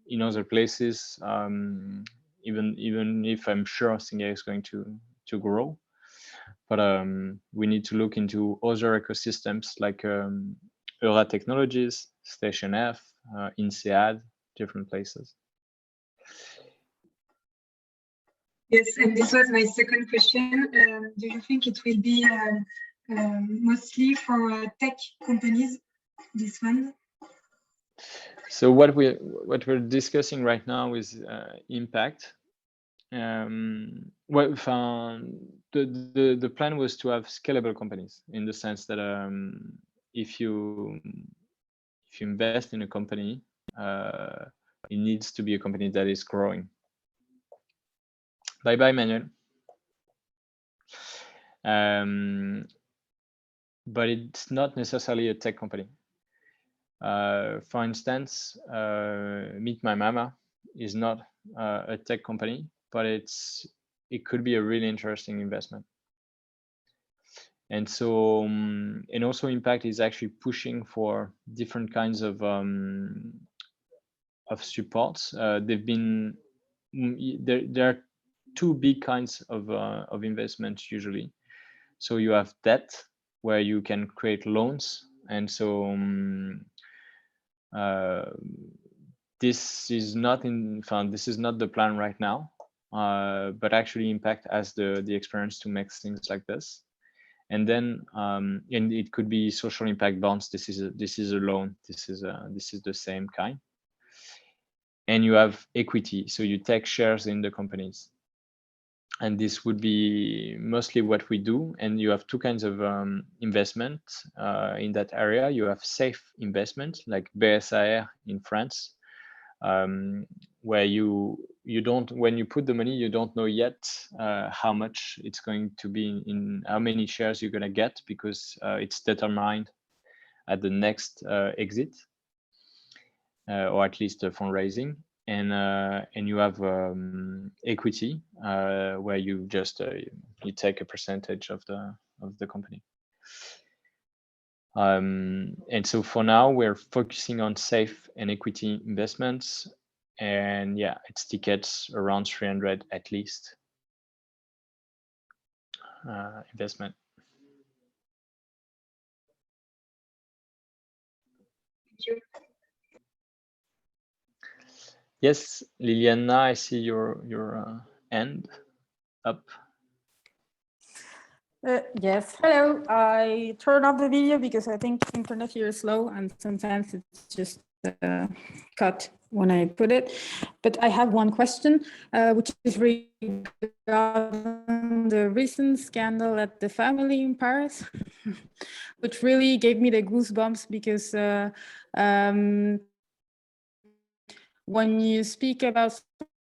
in other places, even if I'm sure Singa is going to grow, but we need to look into other ecosystems like Eura Technologies, Station F, INSEAD, different places. Yes, and this was my second question. Do you think it will be mostly for tech companies, this fund? So what we're discussing right now is impact, well, the plan was to have scalable companies, in the sense that if you invest in a company, it needs to be a company that is growing. Bye bye, Manuel. But it's not necessarily a tech company. For instance, Meet My Mama is not a tech company, but it could be a really interesting investment. And so, and also Impact is actually pushing for different kinds of supports. They've been there are two big kinds of investments usually. So you have debt, where you can create loans, and so this is not the plan right now, but actually Impact has the experience to make things like this. And then and it could be social impact bonds. This is a loan. This is the same kind. And you have equity, so you take shares in the companies. And this would be mostly what we do. And you have two kinds of investment in that area. You have safe investment, like BSAR in France, where you don't, when you put the money, you don't know yet how much it's going to be, in how many shares you're going to get, because it's determined at the next exit, or at least fundraising. And you have equity, where you just you take a percentage of the company. And so for now, we're focusing on safe and equity investments, and yeah, it's tickets around 300 at least investment. Thank you. Yes, Liliana, I see your hand up. Yes, hello. I turned off the video because I think internet here is slow and sometimes it's just cut when I put it. But I have one question, which is regarding the recent scandal at the family in Paris, which really gave me the goosebumps because when you speak about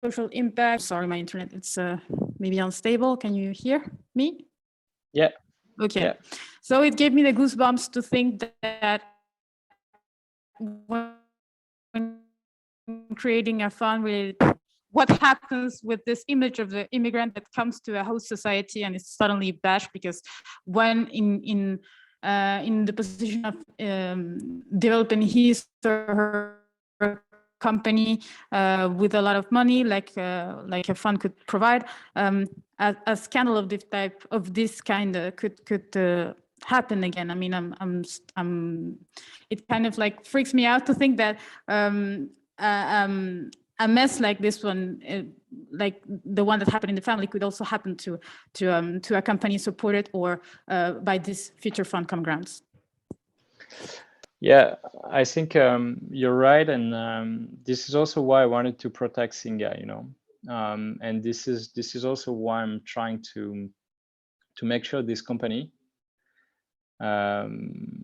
social impact, sorry, my internet, it's maybe unstable. Can you hear me? Yeah. Okay. Yeah. So it gave me the goosebumps to think that when creating a fund related, what happens with this image of the immigrant that comes to a host society and is suddenly bashed, because when in the position of developing his or her company with a lot of money, like a fund could provide, a scandal of this type, of this kind, could happen again. I mean, it kind of like freaks me out to think that a mess like this one, like the one that happened in the family, could also happen to a company supported or by this future fund common grounds. Yeah, I think you're right, and this is also why I wanted to protect Singa, you know, and this is also why I'm trying to make sure this company, Singa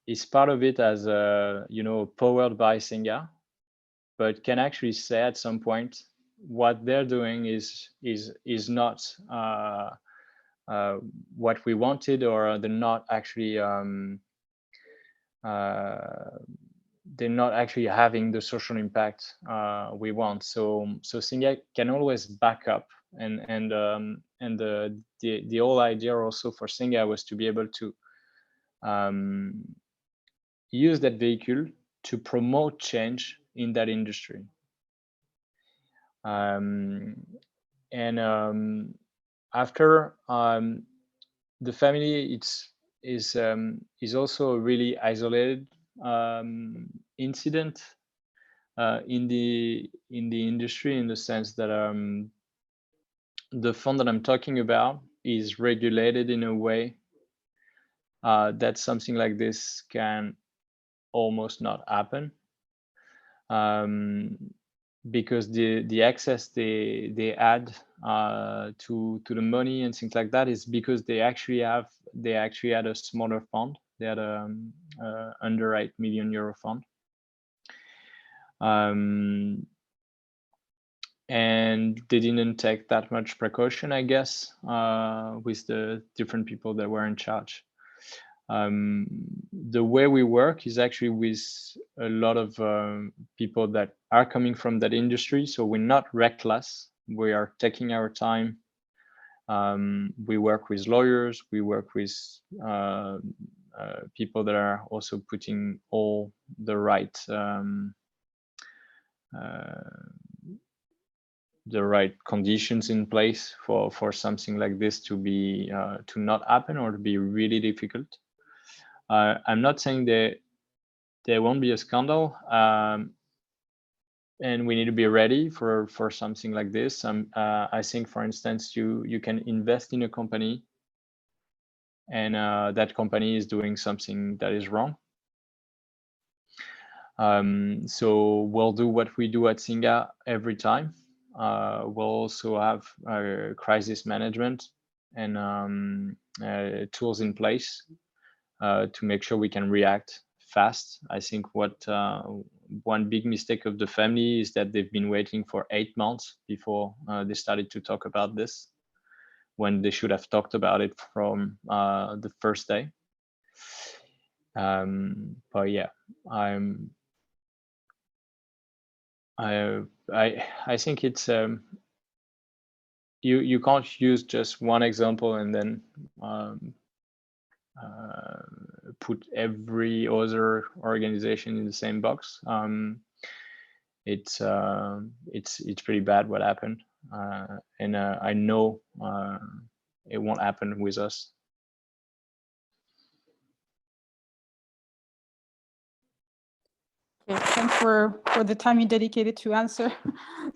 is part of it as a, you know, powered by Singa, but can actually say at some point what they're doing is not what we wanted, or they're not actually they're not actually having the social impact we want. So Singa can always back up, and the whole idea also for Singa was to be able to use that vehicle to promote change in that industry. After the family, is also a really isolated incident in the industry, in the sense that the fund that I'm talking about is regulated in a way that something like this can almost not happen. because the access they add to the money and things like that is because they actually had a smaller fund. They had a under €8 million fund, and they didn't take that much precaution, I guess, with the different people that were in charge. The way we work is actually with a lot of people that are coming from that industry. So we're not reckless. We are taking our time. We work with lawyers. We work with people that are also putting all the right conditions in place for something like this to be to not happen or to be really difficult. I'm not saying that there won't be a scandal, and we need to be ready for something like this. I think, for instance, you can invest in a company, and that company is doing something that is wrong. So we'll do what we do at Singa every time. We'll also have crisis management and tools in place to make sure we can react fast. I think what one big mistake of the family is that they've been waiting for 8 months before they started to talk about this, when they should have talked about it from the first day. But yeah, I think it's you can't use just one example and then put every other organization in the same box. It's pretty bad what happened, and I know it won't happen with us. Okay, thanks for the time you dedicated to answer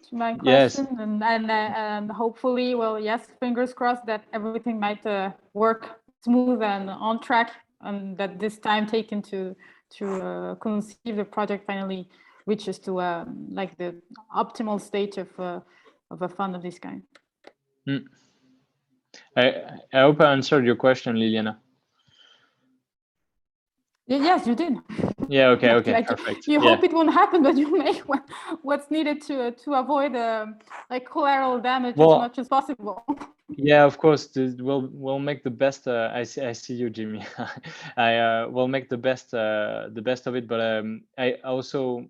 to my Yes. question, and hopefully, well, yes, fingers crossed that everything might work smooth and on track, and that this time taken to conceive the project finally reaches to like the optimal stage of a fund of this kind. I hope I answered your question, Liliana. Yes, you did. Yeah. Okay. Like, Okay. Perfect. You Yeah. hope it won't happen, but you make what's needed to avoid like collateral damage as much as possible. Yeah, of course. We'll make the best. I see you, Jimmy. I will make the best of it. But I also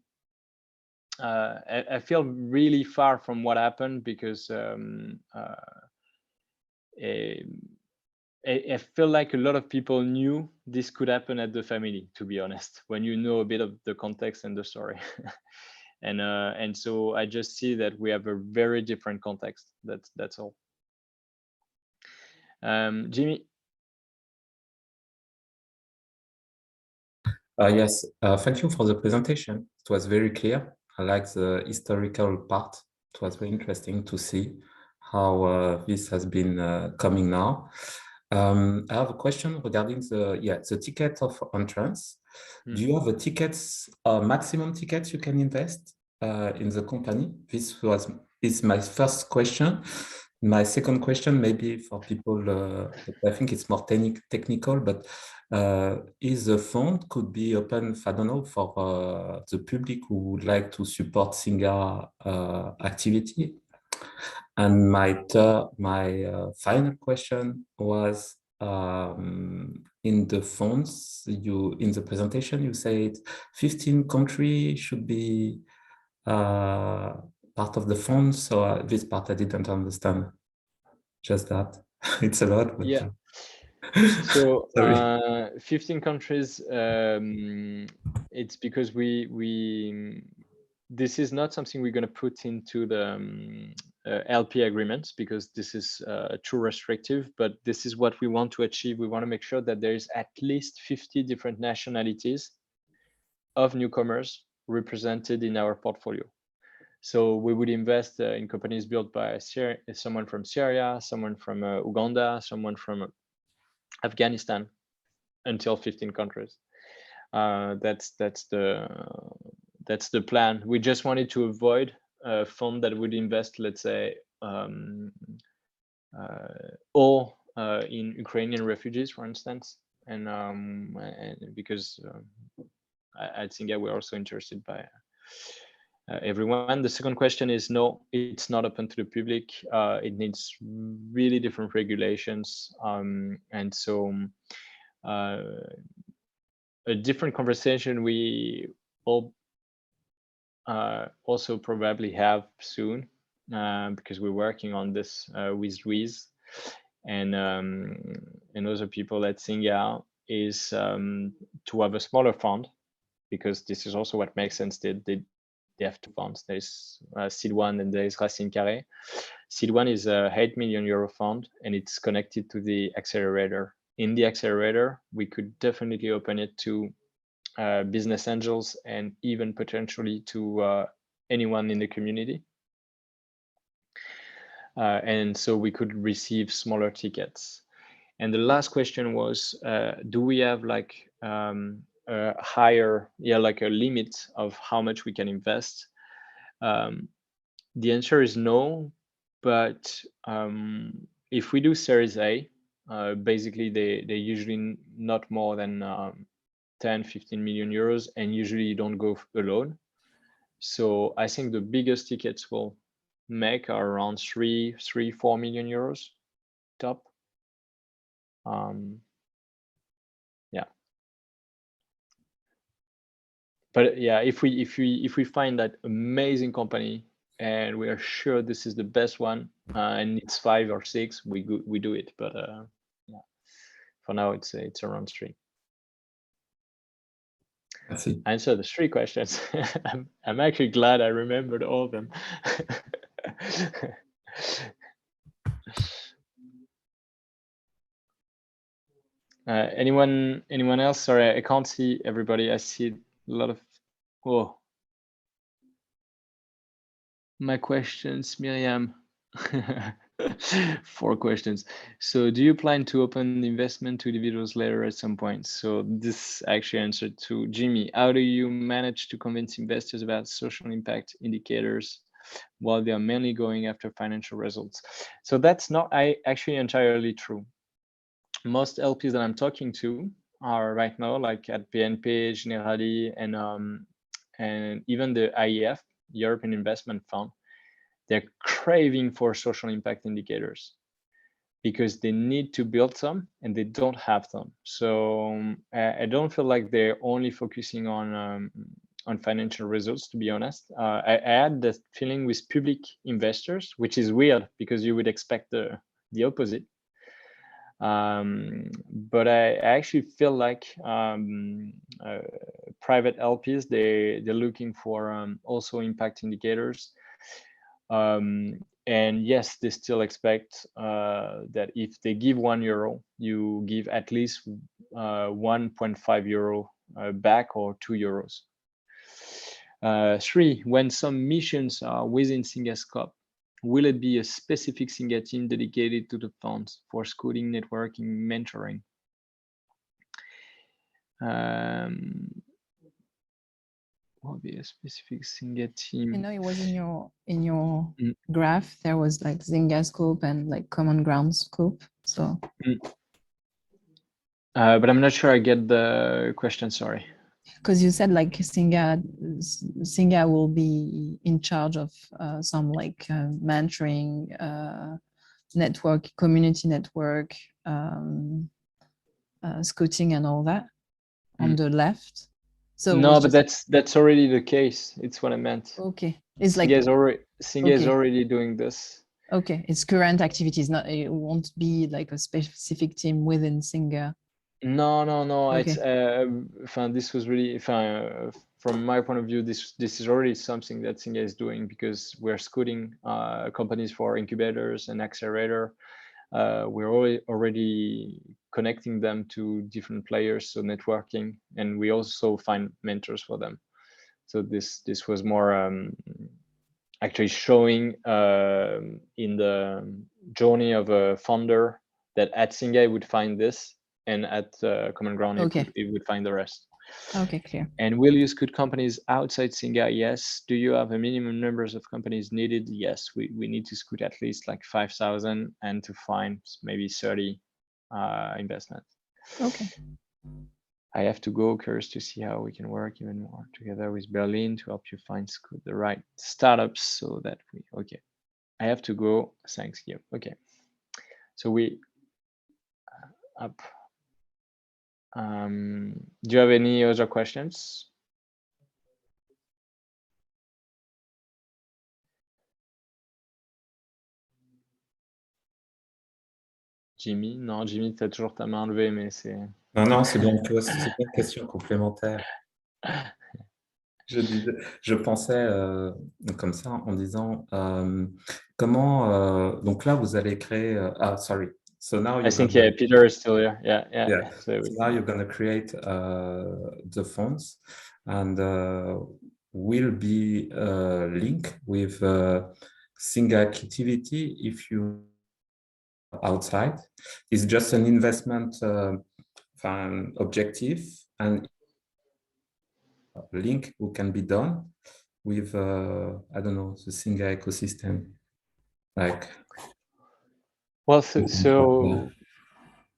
I feel really far from what happened, because I feel like a lot of people knew this could happen at the family, to be honest, when you know a bit of the context and the story. And so I just see that we have a very different context. That's all. Jimmy. Yes, thank you for the presentation. It was very clear. I like the historical part. It was very interesting to see how this has been coming now. I have a question regarding the ticket of entrance. Do you have a maximum tickets you can invest in the company? This is my first question. My second question, maybe for people, I think it's more technical, but is the fund could be open, I don't know, for the public who would like to support Singa activity? And my final question was, in the funds, in the presentation, you said 15 countries should be part of the fund. So this part I didn't understand. Just that. It's a lot. But Yeah. So 15 countries. It's because this is not something we're going to put into the LP agreements, because this is too restrictive, but this is what we want to achieve. We want to make sure that there is at least 50 different nationalities of newcomers represented in our portfolio. So we would invest in companies built by someone from Syria, someone from Uganda, someone from Afghanistan, until 15 countries. That's the plan. We just wanted to avoid fund that would invest, let's say, all in Ukrainian refugees, for instance, and because at Singa we're also interested by everyone. The second question is no, it's not open to the public. It needs really different regulations, and so a different conversation we all also probably have soon, because we're working on this with Louise and other people at Singa, is to have a smaller fund, because this is also what makes sense. They have two funds. There's Seed 1 and there's Racine Carré. Seed 1 is a 8 million euro fund, and it's connected to the accelerator. In the accelerator, we could definitely open it to business angels and even potentially to anyone in the community. And so we could receive smaller tickets. And the last question was, do we have like a higher, like a limit of how much we can invest? The answer is no, but if we do Series A, basically they're usually not more than 10, 15 million euros, and usually you don't go alone. So I think the biggest tickets will make are around 4 million euros top. Yeah. But yeah, if we find that amazing company and we are sure this is the best one, and it's 5 or 6, we do it. But yeah, for now it's around 3. I see. Answer the 3 questions. I'm actually glad I remembered all of them. Anyone else? Sorry, I can't see everybody. I see a lot of my questions, Miriam. 4 questions. So do you plan to open the investment to individuals later at some point? So this actually answered to Jimmy. How do you manage to convince investors about social impact indicators while they are mainly going after financial results? So that's not actually entirely true. Most LPs that I'm talking to are right now like at BNP, Generali, and even the IEF, European Investment Fund. They're craving for social impact indicators because they need to build some and they don't have them. So I don't feel like they're only focusing on financial results, to be honest. I had that feeling with public investors, which is weird because you would expect the opposite. But I actually feel like private LPs, they're looking for also impact indicators. And yes, they still expect that if they give €1, you give at least 1.5 euro back, or €2. 3, when some missions are within Singa scope, will it be a specific Singa team dedicated to the funds for schooling, networking, mentoring? Will be a specific Singa team. You know, it was in your graph. There was like Singa scope and like common ground scope. So, but I'm not sure I get the question. Sorry. Because you said like Singa will be in charge of some like mentoring, network, community network, scouting, and all that on the left. So no, but that's already the case. It's what I meant. Okay, it's like Singa is already doing this. Okay, it's current activities. Not, it won't be like a specific team within Singa. No. Okay. It's this was really from my point of view, this is already something that Singa is doing, because we're scouting companies for incubators and accelerator. We're already connecting them to different players, so networking, and we also find mentors for them. So this was more actually showing in the journey of a founder that at Singa would find this, and at Common Ground it would find the rest. Okay, clear. And will you scrut companies outside Singa? Yes. Do you have a minimum numbers of companies needed? Yes, we need to scrut at least like 5,000 and to find maybe 30 investments. Okay. I have to go, curious to see how we can work even more together with Berlin to help you find the right startups so that we, okay. I have to go, thanks, Guillaume. Okay. So we up. Do you have any other questions? Jimmy? Non, Jimmy, tu as toujours ta main levée, mais c'est... Non, c'est bien une question complémentaire. Je pensais comme ça en disant comment donc là vous allez créer sorry, so now I think Peter is still here. Yeah. So now you're going to create the funds, and will be a link with Singa activity if you outside. It's just an investment objective, and link who can be done with I don't know, the Singa ecosystem, like. Well, so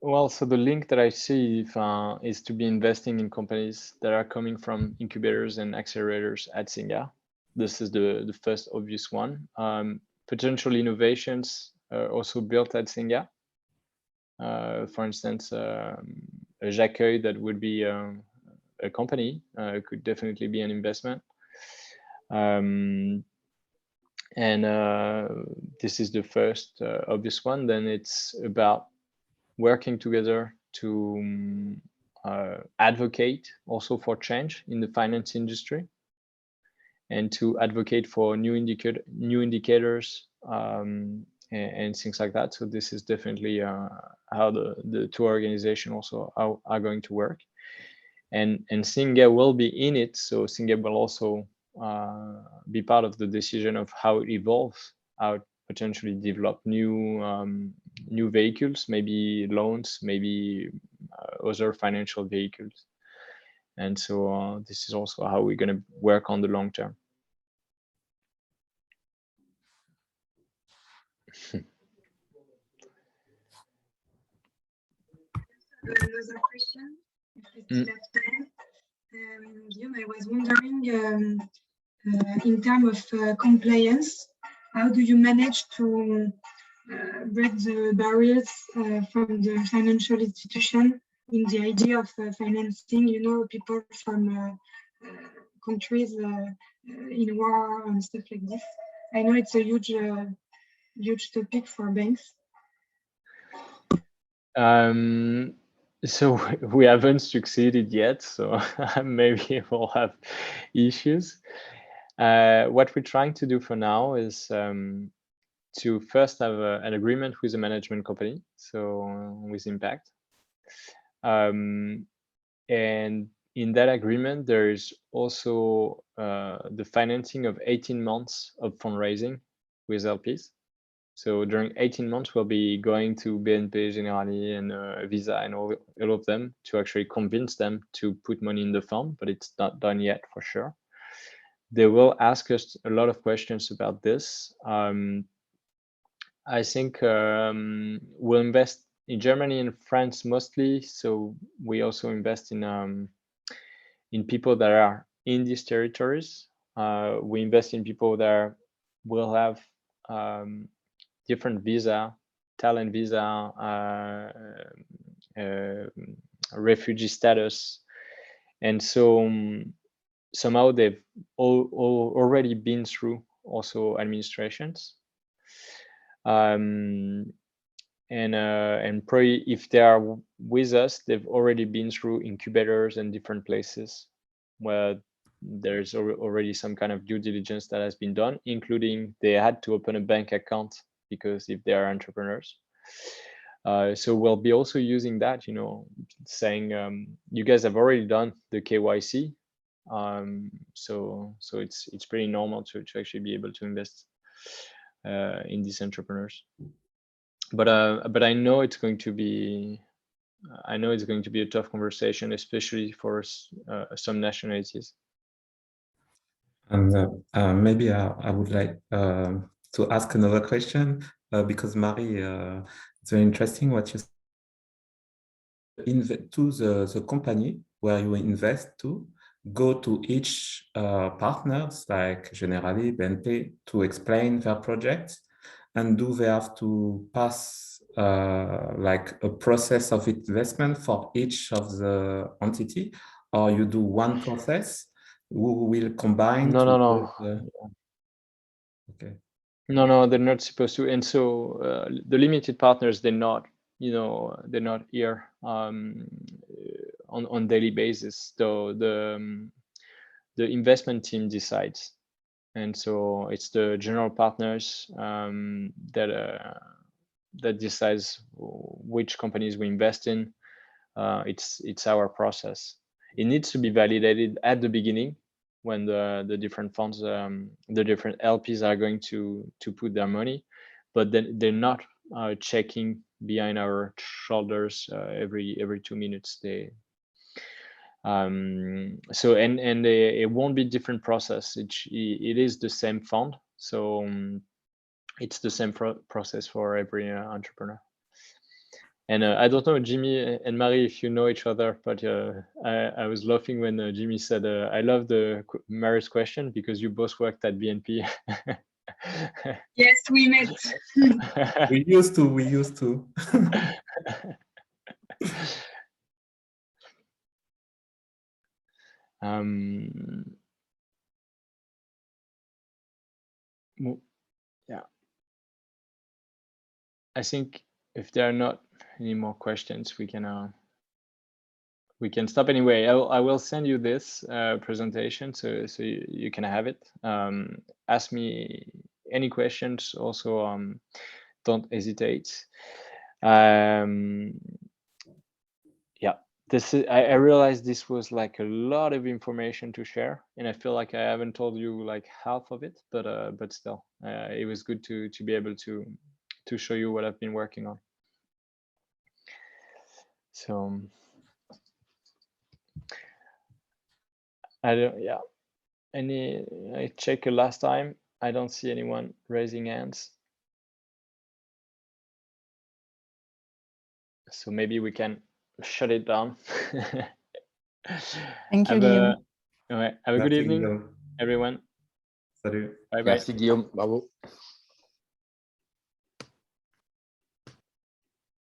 the link that I see is to be investing in companies that are coming from incubators and accelerators at Singa. This is the first obvious one. Potential innovations are also built at Singa. For instance, a Jacqueuil that would be a company could definitely be an investment. And this is the first obvious one. Then it's about working together to advocate also for change in the finance industry and to advocate for new indicators and things like that. So this is definitely how the two organizations also are going to work. And Singa will be in it. So Singa will also be part of the decision of how it evolves, how it potentially develop new vehicles, maybe loans, maybe other financial vehicles. And so this is also how we're going to work on the long term. Another question, if we still have time. Guillaume, I was wondering, in terms of compliance, how do you manage to break the barriers from the financial institution in the idea of financing, people from countries in war and stuff like this? I know it's a huge topic for banks. So we haven't succeeded yet, so maybe we'll have issues. What we're trying to do for now is to first have an agreement with a management company, so with Impact. And in that agreement, there is also the financing of 18 months of fundraising with LPs. So during 18 months, we'll be going to BNP Generali and Visa and all of them to actually convince them to put money in the fund, but it's not done yet for sure. They will ask us a lot of questions about this. I think we'll invest in Germany and France mostly. So we also invest in people that are in these territories. We invest in people that will have different visa, talent visa, refugee status. And so somehow they've already been through also administrations. And probably if they are with us, they've already been through incubators and different places where there's already some kind of due diligence that has been done, including they had to open a bank account because if they are entrepreneurs. So we'll be also using that, saying you guys have already done the KYC. So it's pretty normal to actually be able to invest in these entrepreneurs. But I know it's going to be I know it's going to be a tough conversation, especially for some nationalities. And maybe I would like to ask another question because Marie, it's very interesting what you to the company where you invest to, go to each partners like Generali, BNP to explain their project, and do they have to pass like a process of investment for each of the entity, or you do one process who will combine? No. Okay. No, they're not supposed to. And so the limited partners, they're not, they're not here on daily basis. So the investment team decides, and so it's the general partners that decides which companies we invest in. It's our process. It needs to be validated at the beginning when the different funds, the different LPs are going to put their money, but then they're not checking behind our shoulders every 2 minutes. So it won't be different process. It is the same fund, so it's the same process for every entrepreneur. And I don't know, Jimmy and Marie, if you know each other, but I was laughing when Jimmy said, I love Marie's question because you both worked at BNP. Yes, we met. We used to. Yeah. I think if there are not any more questions, we can stop anyway. I will send you this presentation so you can have it. Ask me any questions. Also, don't hesitate. Yeah, I realized this was like a lot of information to share, and I feel like I haven't told you like half of it, but still, it was good to be able to show you what I've been working on. So I checked last time. I don't see anyone raising hands. So maybe we can shut it down. Thank you, Guillaume. Have a good evening, everyone. Salut. Bye bye. Merci Guillaume, bravo.